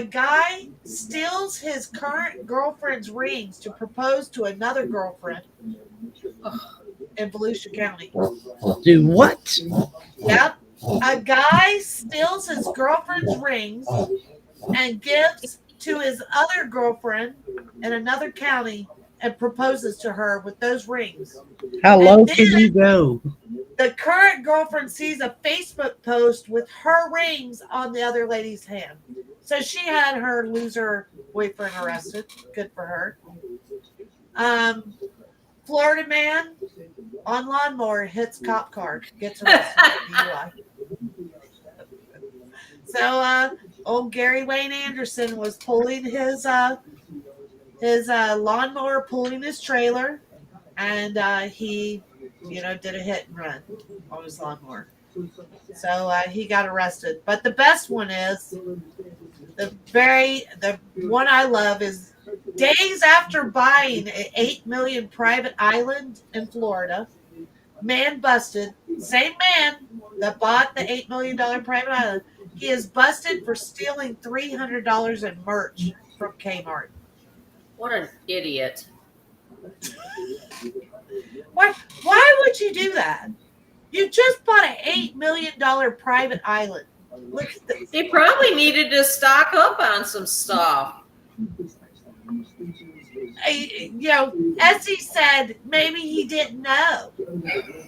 guy steals his current girlfriend's rings to propose to another girlfriend in Volusia County. Do what? Yep. A guy steals his girlfriend's rings and gives to his other girlfriend in another county and proposes to her with those rings. How low can you go? The current girlfriend sees a Facebook post with her rings on the other lady's hand. So she had her loser boyfriend arrested. Good for her. Florida man on lawnmower hits cop car, gets arrested. So old Gary Wayne Anderson was pulling his lawnmower, pulling his trailer, and he did a hit and run on his lawnmower. So he got arrested. But the best one is the one I love is Days after buying an $8 million private island in Florida, man busted. Same man that bought the $8 million private island. He is busted for stealing $300 in merch from Kmart. What an idiot. Why would you do that? You just bought an $8 million private island. Look at this. He probably needed to stock up on some stuff. Essie said maybe he didn't know.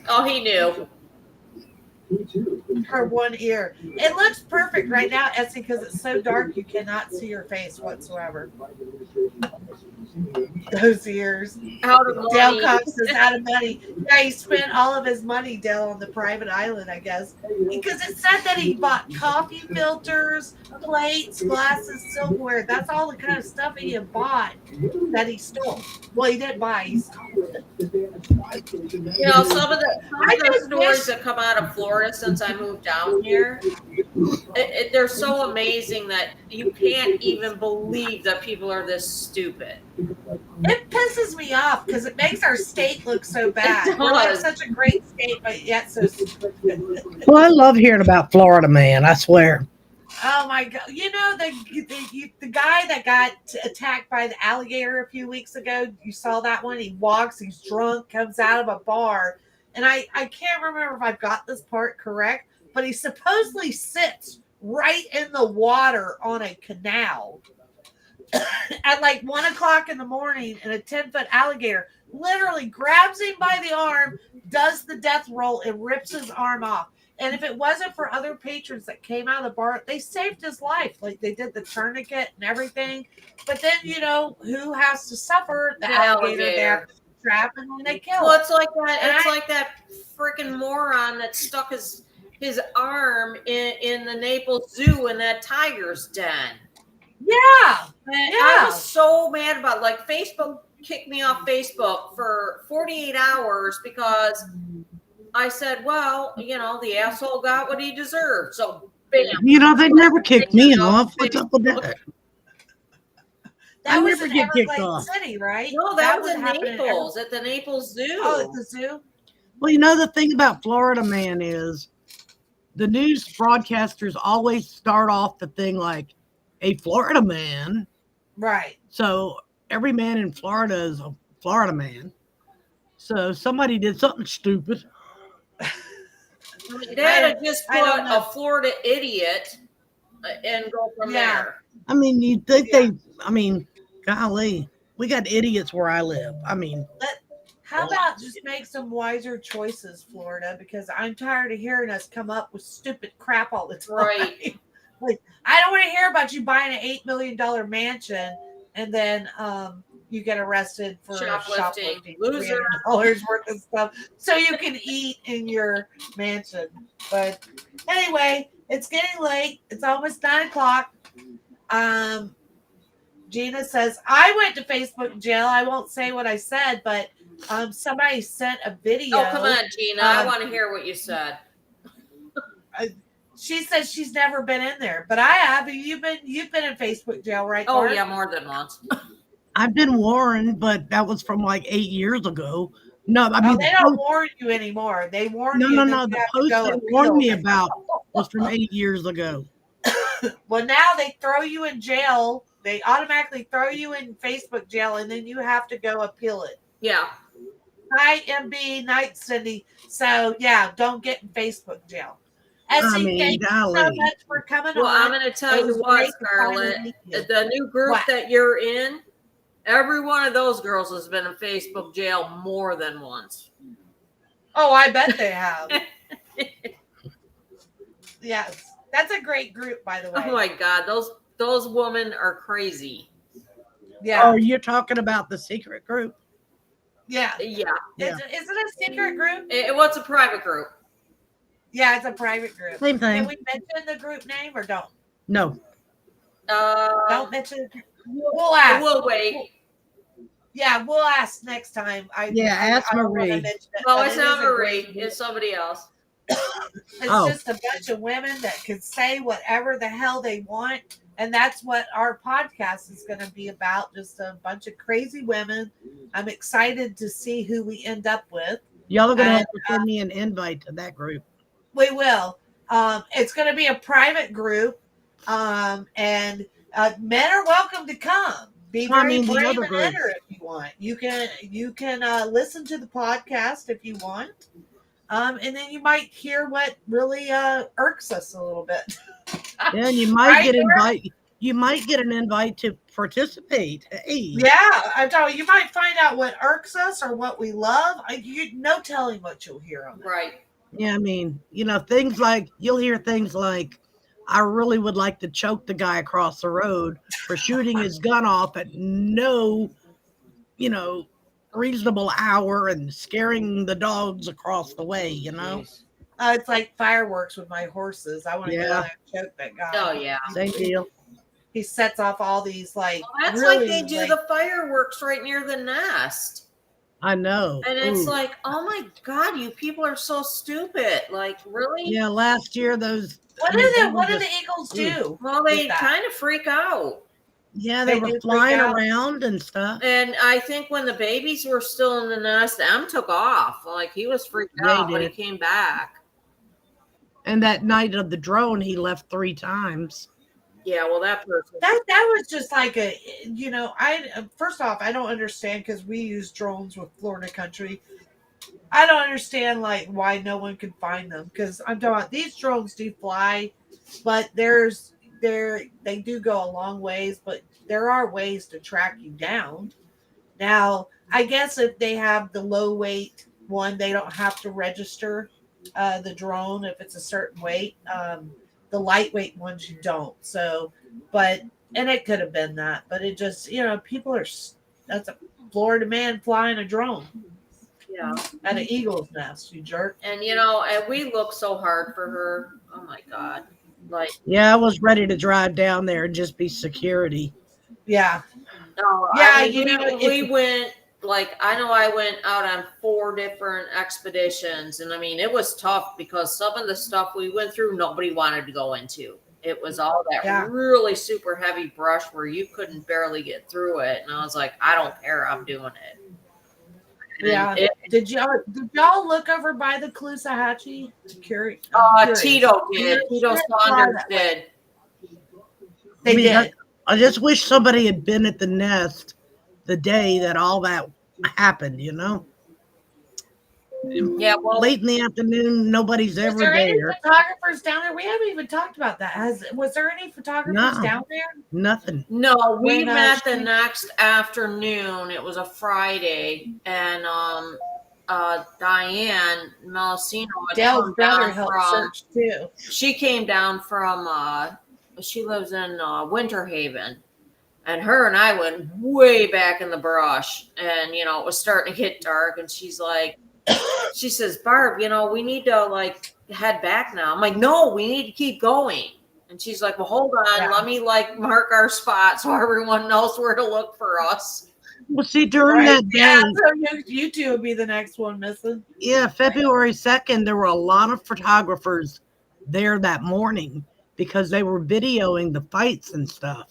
Oh, he knew. Her one ear. It looks perfect right now, Essie, because it's so dark you cannot see her face whatsoever. Those ears. Out of money. Dale Cox is out of money. Yeah, he spent all of his money, Dale, on the private island, I guess. Because it said that he bought coffee filters, plates, glasses, silverware. That's all the kind of stuff he had bought that he stole. Well, he didn't buy, he stole. You know, some of the stories that come out of Florida since I moved down here, they're so amazing that you can't even believe that people are this stupid. It pisses me off because it makes our state look so bad. It We're like does. such a great state, but yet so stupid. Well, I love hearing about Florida, man. I swear. Oh my God! You know the guy that got attacked by the alligator a few weeks ago. You saw that one. He walks. He's drunk. Comes out of a bar, and I can't remember if I've got this part correct, but he supposedly sits right in the water on a canal at like 1 o'clock in the morning, and a 10-foot alligator literally grabs him by the arm, does the death roll, and rips his arm off. And if it wasn't for other patrons that came out of the bar, they saved his life. Like they did the tourniquet and everything. But then, you know, who has to suffer? The alligator. They have to trap and then they kill Well, him. it's like that. Like that freaking moron that stuck his arm in the Naples Zoo in that tiger's den. Yeah. And I was so mad about it. Like Facebook kicked me off Facebook for 48 hours because I said, well, you know, the asshole got what he deserved. So, bam. You know, they never kicked me off. What's up with that? That I was never in get kicked Everglades off. City, right? No, that was in Naples, at the Naples Zoo. Oh, at the zoo? Well, you know, the thing about Florida, man, is the news broadcasters always start off the thing like a Florida man. Right. So every man in Florida is a Florida man. So somebody did something stupid. They had to just put a Florida idiot and go from there. I mean, you think golly, we got idiots where I live. I mean, how about just make some wiser choices, Florida? Because I'm tired of hearing us come up with stupid crap all the time. Right. Like, I don't want to hear about you buying an $8 million mansion and then you get arrested for shoplifting $300 worth of stuff so you can eat in your mansion. But anyway, it's getting late. It's almost 9 o'clock. Gina says, I went to Facebook jail. I won't say what I said, but somebody sent a video. Oh, come on, Gina. I want to hear what you said. She says she's never been in there, but I have. You've been in Facebook jail, right? Oh, Bart? yeah, more than once. I've been warned, but that was from like 8 years ago. No, I mean they don't warn you anymore. They warn you. No. The post they warned me about was from 8 years ago. Well, now they throw you in jail. They automatically throw you in Facebook jail, and then you have to go appeal it. Yeah. Night MB, night Cindy. So yeah, don't get in Facebook jail. I mean, thank you so much for coming on. Well, I'm going to tell you what, Scarlett, the new group that you're in, every one of those girls has been in Facebook jail more than once. Oh, I bet they have. Yes. That's a great group, by the way. Oh my God, those women are crazy. Yeah. Oh, you're talking about the secret group? Yeah. Yeah. Is it a secret group? What's a private group? Yeah, it's a private group. Same thing. Can we mention the group name or don't? No. Don't mention. We'll ask. We'll wait. Yeah, we'll ask next time. Ask Marie. No, it's not Marie. It's somebody else. It's just a bunch of women that can say whatever the hell they want And that's what our podcast is going to be about. Just a bunch of crazy women. I'm excited to see who we end up with. Y'all are gonna And, have to send me an invite to that group. We will. It's going to be a private group. And men are welcome to come. Be I very mean, the brave other and groups. enter if you want. You can listen to the podcast if you want. And then you might hear what really irks us a little bit. Yeah, and you might Right, get Eric? invite. You might get an invite to participate. Hey, Yeah, I'm telling you, you might find out what irks us or what we love. No telling what you'll hear on that. Right. yeah. I mean, things like you'll hear things like, "I really would like to choke the guy across the road for shooting his gun off at no, you know, reasonable hour and scaring the dogs across the way." Jeez. It's like fireworks with my horses. I want to go Yeah. in there and choke that guy. Oh yeah. Same deal. He sets off all these like. Well, that's really, like they do like, the fireworks right near the nest. I know. And it's Ooh. like, oh my God, you people are so stupid. Like, really? Yeah, last year those. What I mean, is they it? were What do just- the Eagles do? Well, they with that? kind of freak out. Yeah, they They were do freak flying out. around and stuff. And I think when the babies were still in the nest, M took off. Like, he was freaked Yeah, he out, but he did. came back. And that night of the drone, he left 3 times. Yeah, well, that person. That was just like I first off, I don't understand because we use drones with Florida country. I don't understand like why no one can find them because I'm talking about these drones do fly, but they do go a long ways, but there are ways to track you down. Now, I guess if they have the low weight one, they don't have to register the drone if it's a certain weight. The lightweight ones you don't. So, and it could have been that, but it just people are. That's a Florida man flying a drone Yeah. at an eagle's nest. You jerk. And, and we look so hard for her. Oh, my God. Like, Yeah, I was ready to drive down there and just be security. Yeah. no, Yeah, I mean, you we know, went, like, I know I went out on 4 different expeditions. And, I mean, it was tough because some of the stuff we went through, nobody wanted to go into. It was all that Yeah. really super heavy brush where you couldn't barely get through it. And I was like, I don't care. I'm doing it. And Yeah. Did y'all look over by the Caloosahatchee? Curious. Tito did. Tito Saunders did. They I mean, did. I just wish somebody had been at the nest the day that all that happened, Yeah, well, Late in the afternoon, nobody's Was ever there any there. photographers down there? We haven't even talked about that. Was there any photographers No. down there? Nothing. no, we When, met the she- next afternoon. It was a Friday, and Diane Melicino had Dale's come brother down helped from. search too. She came down from. She lives in Winter Haven, and her and I went way back in the brush, and it was starting to get dark, and she's like. She says, Barb, we need to like head back now. I'm like, no, we need to keep going. And she's like, well, hold on. Yeah. Let me like mark our spot so everyone knows where to look for us. Well, see, during Right. that day, Yeah, so you two would be the next one missing. yeah, February 2nd, there were a lot of photographers there that morning because they were videoing the fights and stuff.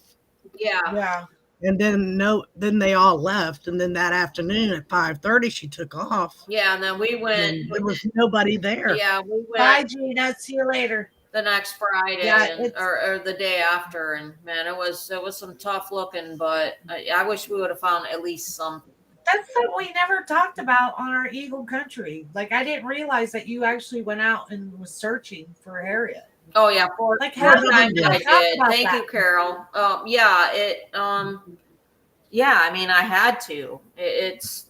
Yeah. Yeah. And then they all left. And then that afternoon at 5:30, she took off. Yeah. And then we went. And there was nobody there. Yeah. We went Bye, Gina. See you later. the next Friday Yeah, or the day after. And man, it was some tough looking, but I wish we would have found at least something. That's something we never talked about on our Eagle Country. Like I didn't realize that you actually went out and was searching for Harriet. Oh yeah, Like Yeah, how I I did. talk did. about Thank that? you, Carol. Yeah, I mean, I had to. It's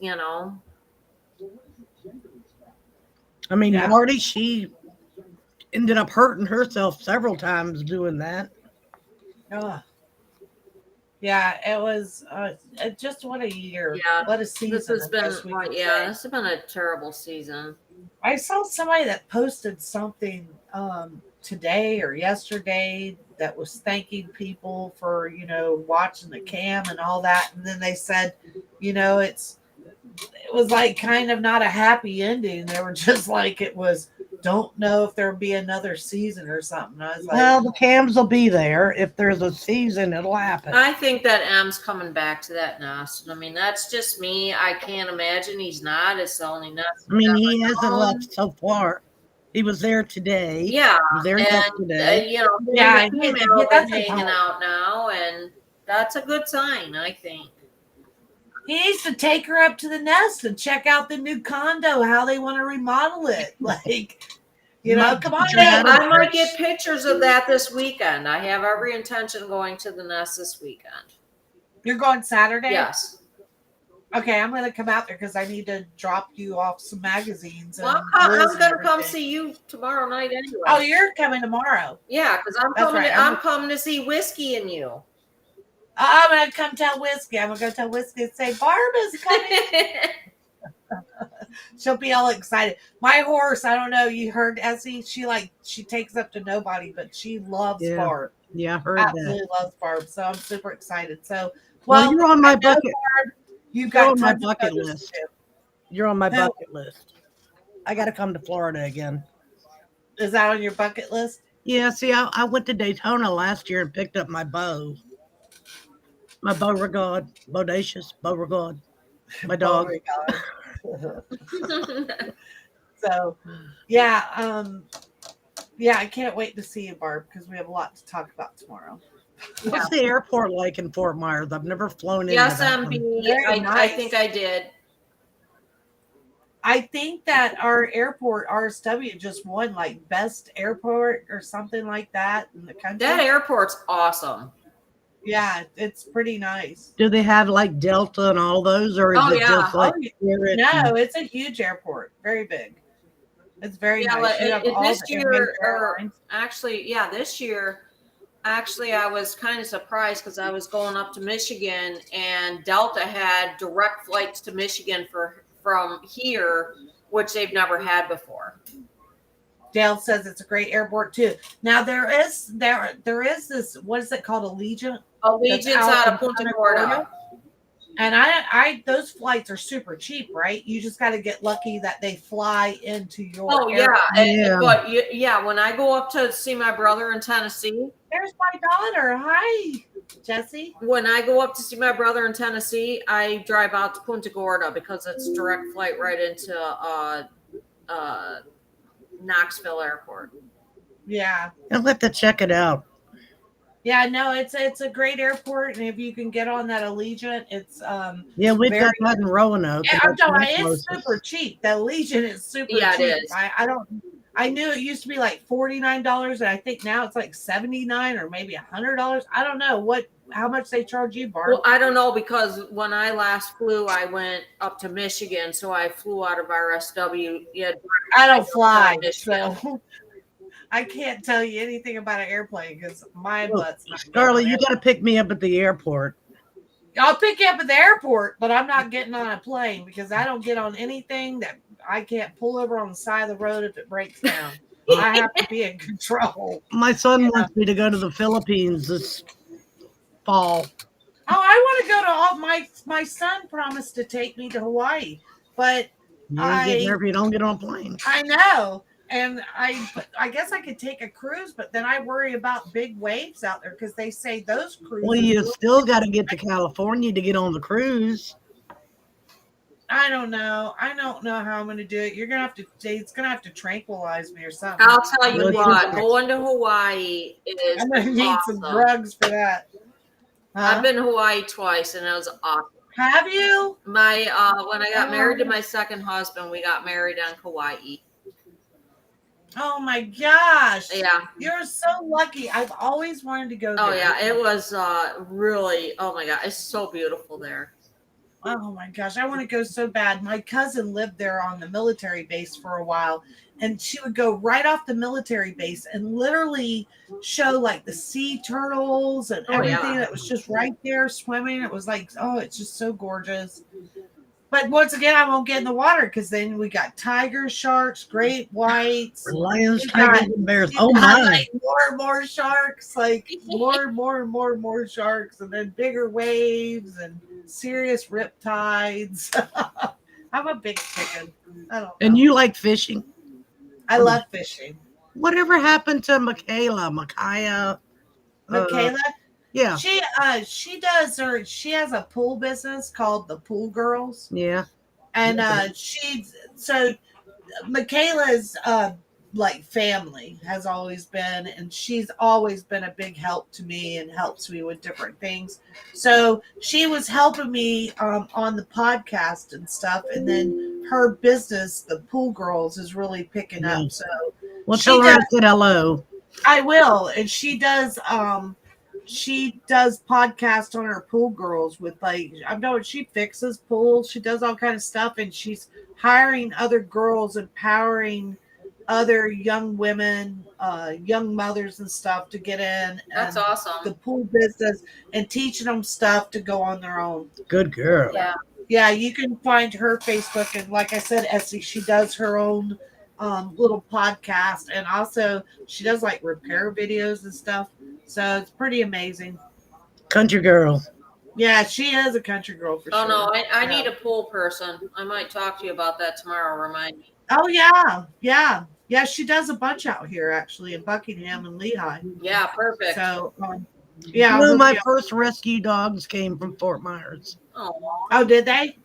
I mean, Yeah. Marty, she ended up hurting herself several times doing that. Ugh. Yeah, it was just what a year. Yeah, What a season. this has I been guess we could say. this has been a terrible season. I saw somebody that posted something today or yesterday that was thanking people for watching the cam and all that, and then they said, it was like kind of not a happy ending. They were just like it was don't know if there'll be another season or something. I was like, Well, the cams will be there. If there's a season, it'll happen. I think that M's coming back to that nest. I mean, that's just me. I can't imagine he's not. It's the only nest. I mean, he he's ever hasn't known. left so far. He was there today. Yeah, He was there and yesterday. you know, Yeah, the he- female he doesn't is hanging hide. out now, and that's a good sign, I think. he needs to take her up to the nest and check out the new condo, how they want to remodel it. Like, you know, Might come on picture that in. up. I might get pictures of that this weekend. I have every intention of going to the nest this weekend. You're going Saturday? Yes. Okay, I'm going to come out there because I need to drop you off some magazines. Well, and I'm rules and going to come everything. see you tomorrow night anyway. Oh, you're coming tomorrow. Yeah, because I'm That's coming. right. I'm coming to see Whiskey and you. I'm going to come tell Whiskey. I'm going to go tell Whiskey and say, Barb is coming. She'll be all excited. My horse, I don't know. You heard Essie? She takes up to nobody, but she loves Yeah. Barb. Yeah, I heard Absolutely that. loves Barb. So I'm super excited. So, Well, you're on I my know, bucket. Barb, you've You're got on my tons of bucket photos list. to do. You're on my No. bucket list. I got to come to Florida again. Is that on your bucket list? Yeah, see, I went to Daytona last year and picked up my bow. My Beauregard, Bodacious Beauregard, my dog. Oh my God. So, yeah, I can't wait to see you, Barb, because we have a lot to talk about tomorrow. What's the airport like in Fort Myers? I've never flown into Yes, that one. MB. Very I nice. think I did. I think that our airport, RSW, just won like best airport or something like that in the country. That airport's awesome. Yeah, it's pretty nice. Do they have like Delta and all those, or is Oh, it yeah. just like Oh, yeah. Spirit? No, it's a huge airport, very big. It's very Yeah, nice. like, You have all this the year, major or airlines. actually, yeah, this year, actually, I was kind of surprised because I was going up to Michigan, and Delta had direct flights to Michigan from here, which they've never had before. Dale says it's a great airport too. Now there is this, what is it called, Allegiant? Allegiant's out of Punta Gorda. And I those flights are super cheap, right? You just got to get lucky that they fly into your Oh yeah, airport. Yeah. but yeah, when I go up to see my brother in Tennessee, There's my daughter. Hi, Jesse. when I go up to see my brother in Tennessee, I drive out to Punta Gorda because it's direct flight right into Knoxville Airport. Yeah. I'll have to check it out. Yeah, no, it's a great airport, and if you can get on that Allegiant, it's Yeah, we've very- got that in Roanoke. yeah, and I'm that's telling you, my it's closest. super cheap. The Allegiant is super Yeah, it cheap. is. I knew it used to be like $49, and I think now it's like $79 or maybe $100. I don't know how much they charge you, Barb. Well, I don't know because when I last flew, I went up to Michigan, so I flew out of RSW. Yeah, I don't fly, Michigan. so I can't tell you anything about an airplane because my Well, butt's not. Scarlett, getting you on got to pick me up at the airport. I'll pick you up at the airport, but I'm not getting on a plane because I don't get on anything that I can't pull over on the side of the road if it breaks down. I have to be in control. My son wants me to go to the Philippines this fall. Oh, I want to go to all my son promised to take me to Hawaii, but You ain't getting there if you don't get on a plane. I know. And I guess I could take a cruise, but then I worry about big waves out there because they say those cruises. Well, you still got to get to California to get on the cruise. I don't know. I don't know how I'm going to do it. You're going to have to. It's going to have to tranquilize me or something. I'll tell you Well, what, just- going to Hawaii is I'm going to need awesome. some drugs for that. Huh? I've been to Hawaii twice, and it was awesome. Have you? My when I got married to my second husband, we got married on Kauai. Oh my gosh. Yeah. You're so lucky. I've always wanted to go there. Oh yeah, it was really. Oh my god, it's so beautiful there. Oh my gosh, I want to go so bad. My cousin lived there on the military base for a while, and she would go right off the military base and literally show like the sea turtles and Oh, everything yeah. that was just right there swimming. It was like, oh, it's just so gorgeous. But once again, I won't get in the water because then we got tigers, sharks, great whites, Lions, You got- tigers, and bears. you Oh got, my! like, more and more sharks, like more and more and more and more sharks, and then bigger waves and serious riptides. I'm a big chicken. I don't know. And you like fishing? I love fishing. Whatever happened to Micaiah? Michaela, Yeah, she has a pool business called the Pool Girls. yeah. And Michaela's like family has always been, and she's always been a big help to me and helps me with different things. So she was helping me on the podcast and stuff, and then her business, the Pool Girls, is really picking Yeah. up. So Well, she tell her I does. said hello. I will, and she does podcast on her Pool Girls with, like, I know she fixes pools, she does all kind of stuff, and she's hiring other girls, empowering other young women, young mothers and stuff to get in That's and awesome. the pool business and teaching them stuff to go on their own. Good girl. Yeah. Yeah, you can find her Facebook, and like I said, Essie, she does her own little podcast, and also she does like repair videos and stuff. So it's pretty amazing. Country girl. Yeah, she is a country girl for Oh sure. no, I Yeah. need a pool person. I might talk to you about that tomorrow. Remind me. Oh yeah. She does a bunch out here actually in Buckingham and Lehigh. Yeah, perfect. So yeah. You know, I'll my hook you up. first rescue dogs came from Fort Myers Oh, did they?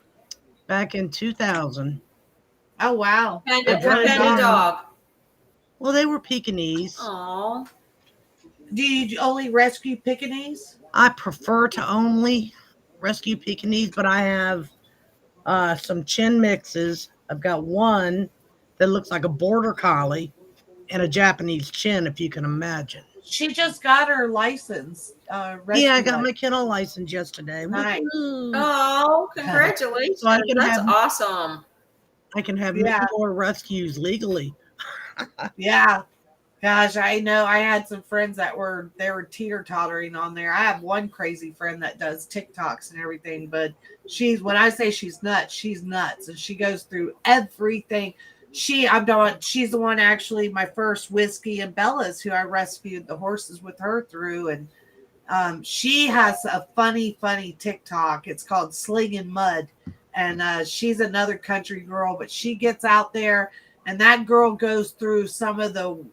back in 2000. Oh wow. What I kind of tried dog? Well, they were Pekingese. Oh, Do you only rescue Pekingese? I prefer to only rescue Pekingese, but I have some chin mixes. I've got one that looks like a border collie and a Japanese chin, if you can imagine. She just got her license. Yeah, I got my kennel license yesterday. Nice. Woohoo. oh, congratulations! So I can That's have- awesome. I can have Yeah. many more rescues legally. Yeah. Gosh, I know I had some friends that were teeter-tottering on there. I have one crazy friend that does TikToks and everything, but when I say she's nuts, and she goes through everything. She's the one actually, my first Whiskey and Bella's, who I rescued the horses with her through, and she has a funny TikTok. It's called Slinging Mud, and she's another country girl, but she gets out there, and that girl goes through some of the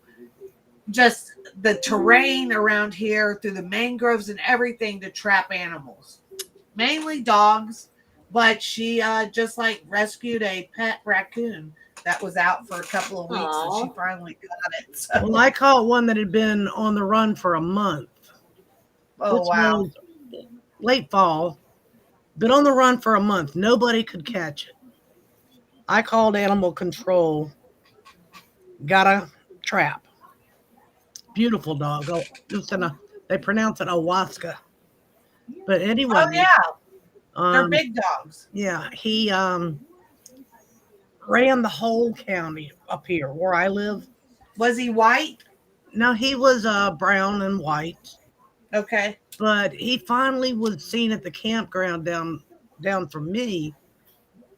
terrain around here, through the mangroves and everything, to trap animals, mainly dogs. But she just like rescued a pet raccoon that was out for a couple of weeks, Aw. and she finally got it. So, Well, I caught one that had been on the run for a month. oh This wow. was late fall. Been on the run for a month. Nobody could catch it. I called animal control. Got a trap. Beautiful dog. Oh, they pronounce it Owaska. But anyway. Oh yeah, they're um, big dogs. Yeah, he ran the whole county up here where I live. Was he white? No, he was brown and white, Okay. but he finally was seen at the campground down from me,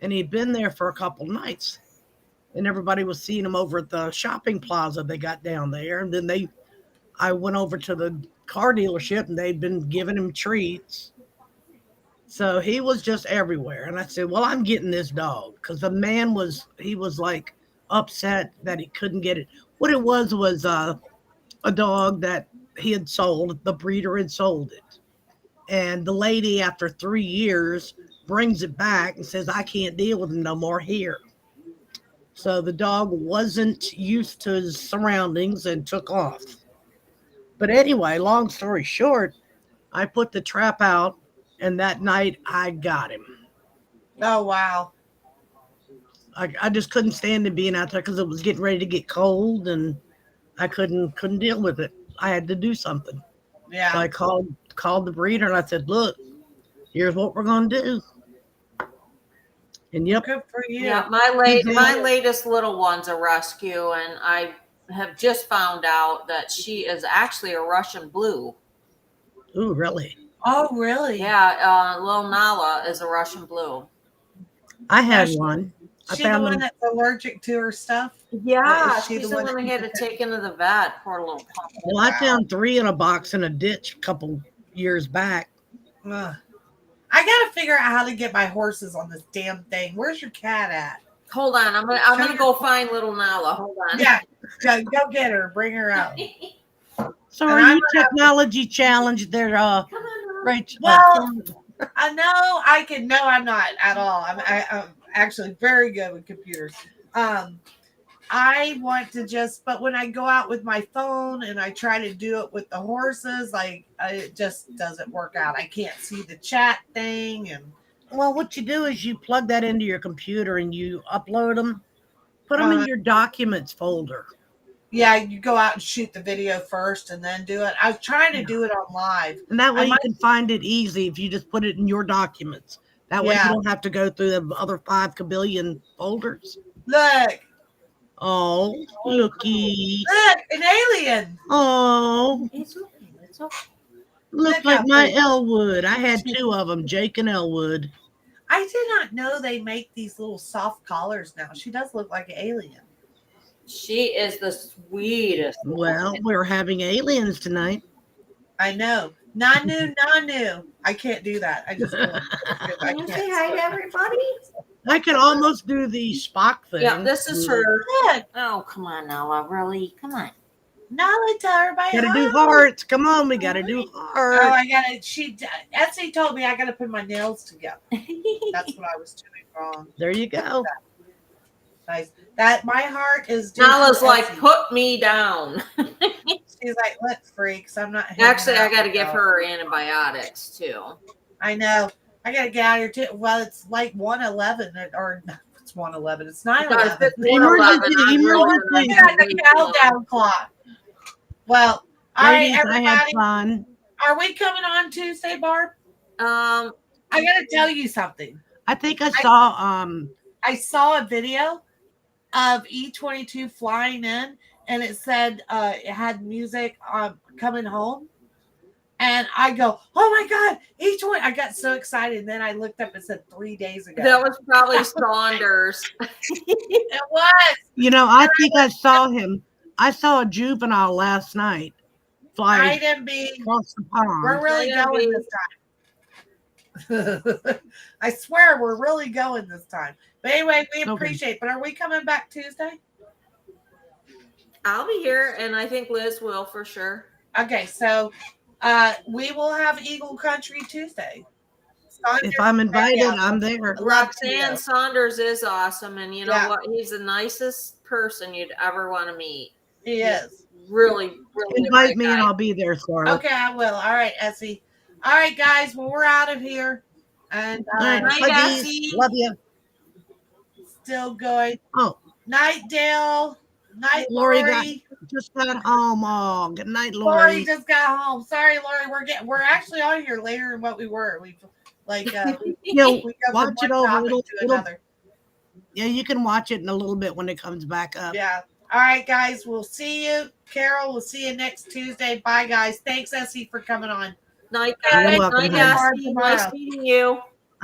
and he'd been there for a couple nights, and everybody was seeing him over at the shopping plaza they got down there. And then I went over to the car dealership, and they'd been giving him treats. So he was just everywhere. And I said, well, I'm getting this dog, because the man was like upset that he couldn't get it. What it was a dog that he had sold. The breeder had sold it. And the lady, after 3 years, brings it back and says, I can't deal with him no more here. So the dog wasn't used to his surroundings and took off. But anyway, long story short, I put the trap out, and that night I got him. Oh wow. I just couldn't stand it being out there because it was getting ready to get cold, and I couldn't deal with it. I had to do something. Yeah. So I called the breeder, and I said, look, here's what we're going to do. And yep. Good for you. Yeah, my latest little one's a rescue, and I have just found out that she is actually a Russian blue. Ooh, really? Oh really? Yeah, little Nala is a Russian blue. I had one. I She the found one them. that's allergic to her stuff? Yeah, Is she she's the the one one that that- had to take into the vet. Poor little puppy. Well, I found 3 in a box in a ditch a couple years back. Ugh. I gotta figure out how to get my horses on this damn thing. Where's your cat at? Hold on, I'm gonna go find little Nala. Hold on. Yeah, Go get her. Bring her out. So And are I'm you technology challenged there, Come on, Rachel? Well, I know I can. No, I'm not at all. I'm actually very good with computers. I want to but when I go out with my phone and I try to do it with the horses, like it just doesn't work out. I can't see the chat thing, and Well, what you do is you plug that into your computer and you upload them, put them in your documents folder. yeah, you go out and shoot the video first and then do it. I was trying to do it on live, And that way you can find it easy if you just put it in your documents. That way you don't have to go through the other 5 kabillion folders. Look, Oh, looky. an alien. Oh, It's okay. It's okay. look Look like how my pretty. Elwood. I had 2 of them, Jake and Elwood. I did not know they make these little soft collars now. She does look like an alien. She is the sweetest. Well, we're having aliens tonight. I know. Nanu, Nanu. I can't do that. I just don't. Can you say hi to everybody? I can almost do the Spock thing. Yeah, this is her. Good. Oh, come on, Ella. Really? Come on. Now let's tell everybody. Gotta do hi. hearts. Come on, we gotta do Oh, hearts. I gotta. Etsy told me I gotta put my nails together. That's what I was doing wrong. There you go. Nice. That my heart is. due Ella's for like, Etsy. put me down. She's like, look, freaks. I'm not. hanging Actually, I out got to with give y'all." her antibiotics too. I know. I gotta get out of here too. Well, it's like 1:11 or it's 1:11. It's 9:11. Emergency, Look emergency. at the countdown clock. Well, all right, Ladies, I had everybody. fun. Are we coming on Tuesday, Barb? I Um, gotta tell you something. I think I saw I saw a video of E22 flying in, and it said it had music coming home. And I go, oh my God, E20. I got so excited. And then I looked up and said 3 days ago. that was probably Saunders. It was. I think I saw him. I saw a juvenile last night fly across the pond. We're really going this time. I swear we're really going this time. But anyway, we appreciate it. But are we coming back Tuesday? I'll be here, and I think Liz will for sure. Okay, so we will have Eagle Country Tuesday. If I'm invited, I'm there. Roxanne Saunders is awesome, and you know what? He's the nicest person you'd ever want to meet. He is. Really, really. Invite me and I'll be there, Scarlett. Okay, I will. All right, Essie. All right, guys. Well, we're out of here. And All right, Essie. love you. Still going. Oh. Night, Dale. Night, Lori. Just got home. Oh, good night, Lori. Lori just got home. Sorry, Lori. We're actually on here later than what we were. We watch it over. Yeah, you can watch it in a little bit when it comes back up. Yeah. All right, guys. We'll see you. Carol, we'll see you next Tuesday. Bye, guys. Thanks, Essie, for coming on. Night, guys. You're welcome, Night, Essie. Nice meeting you.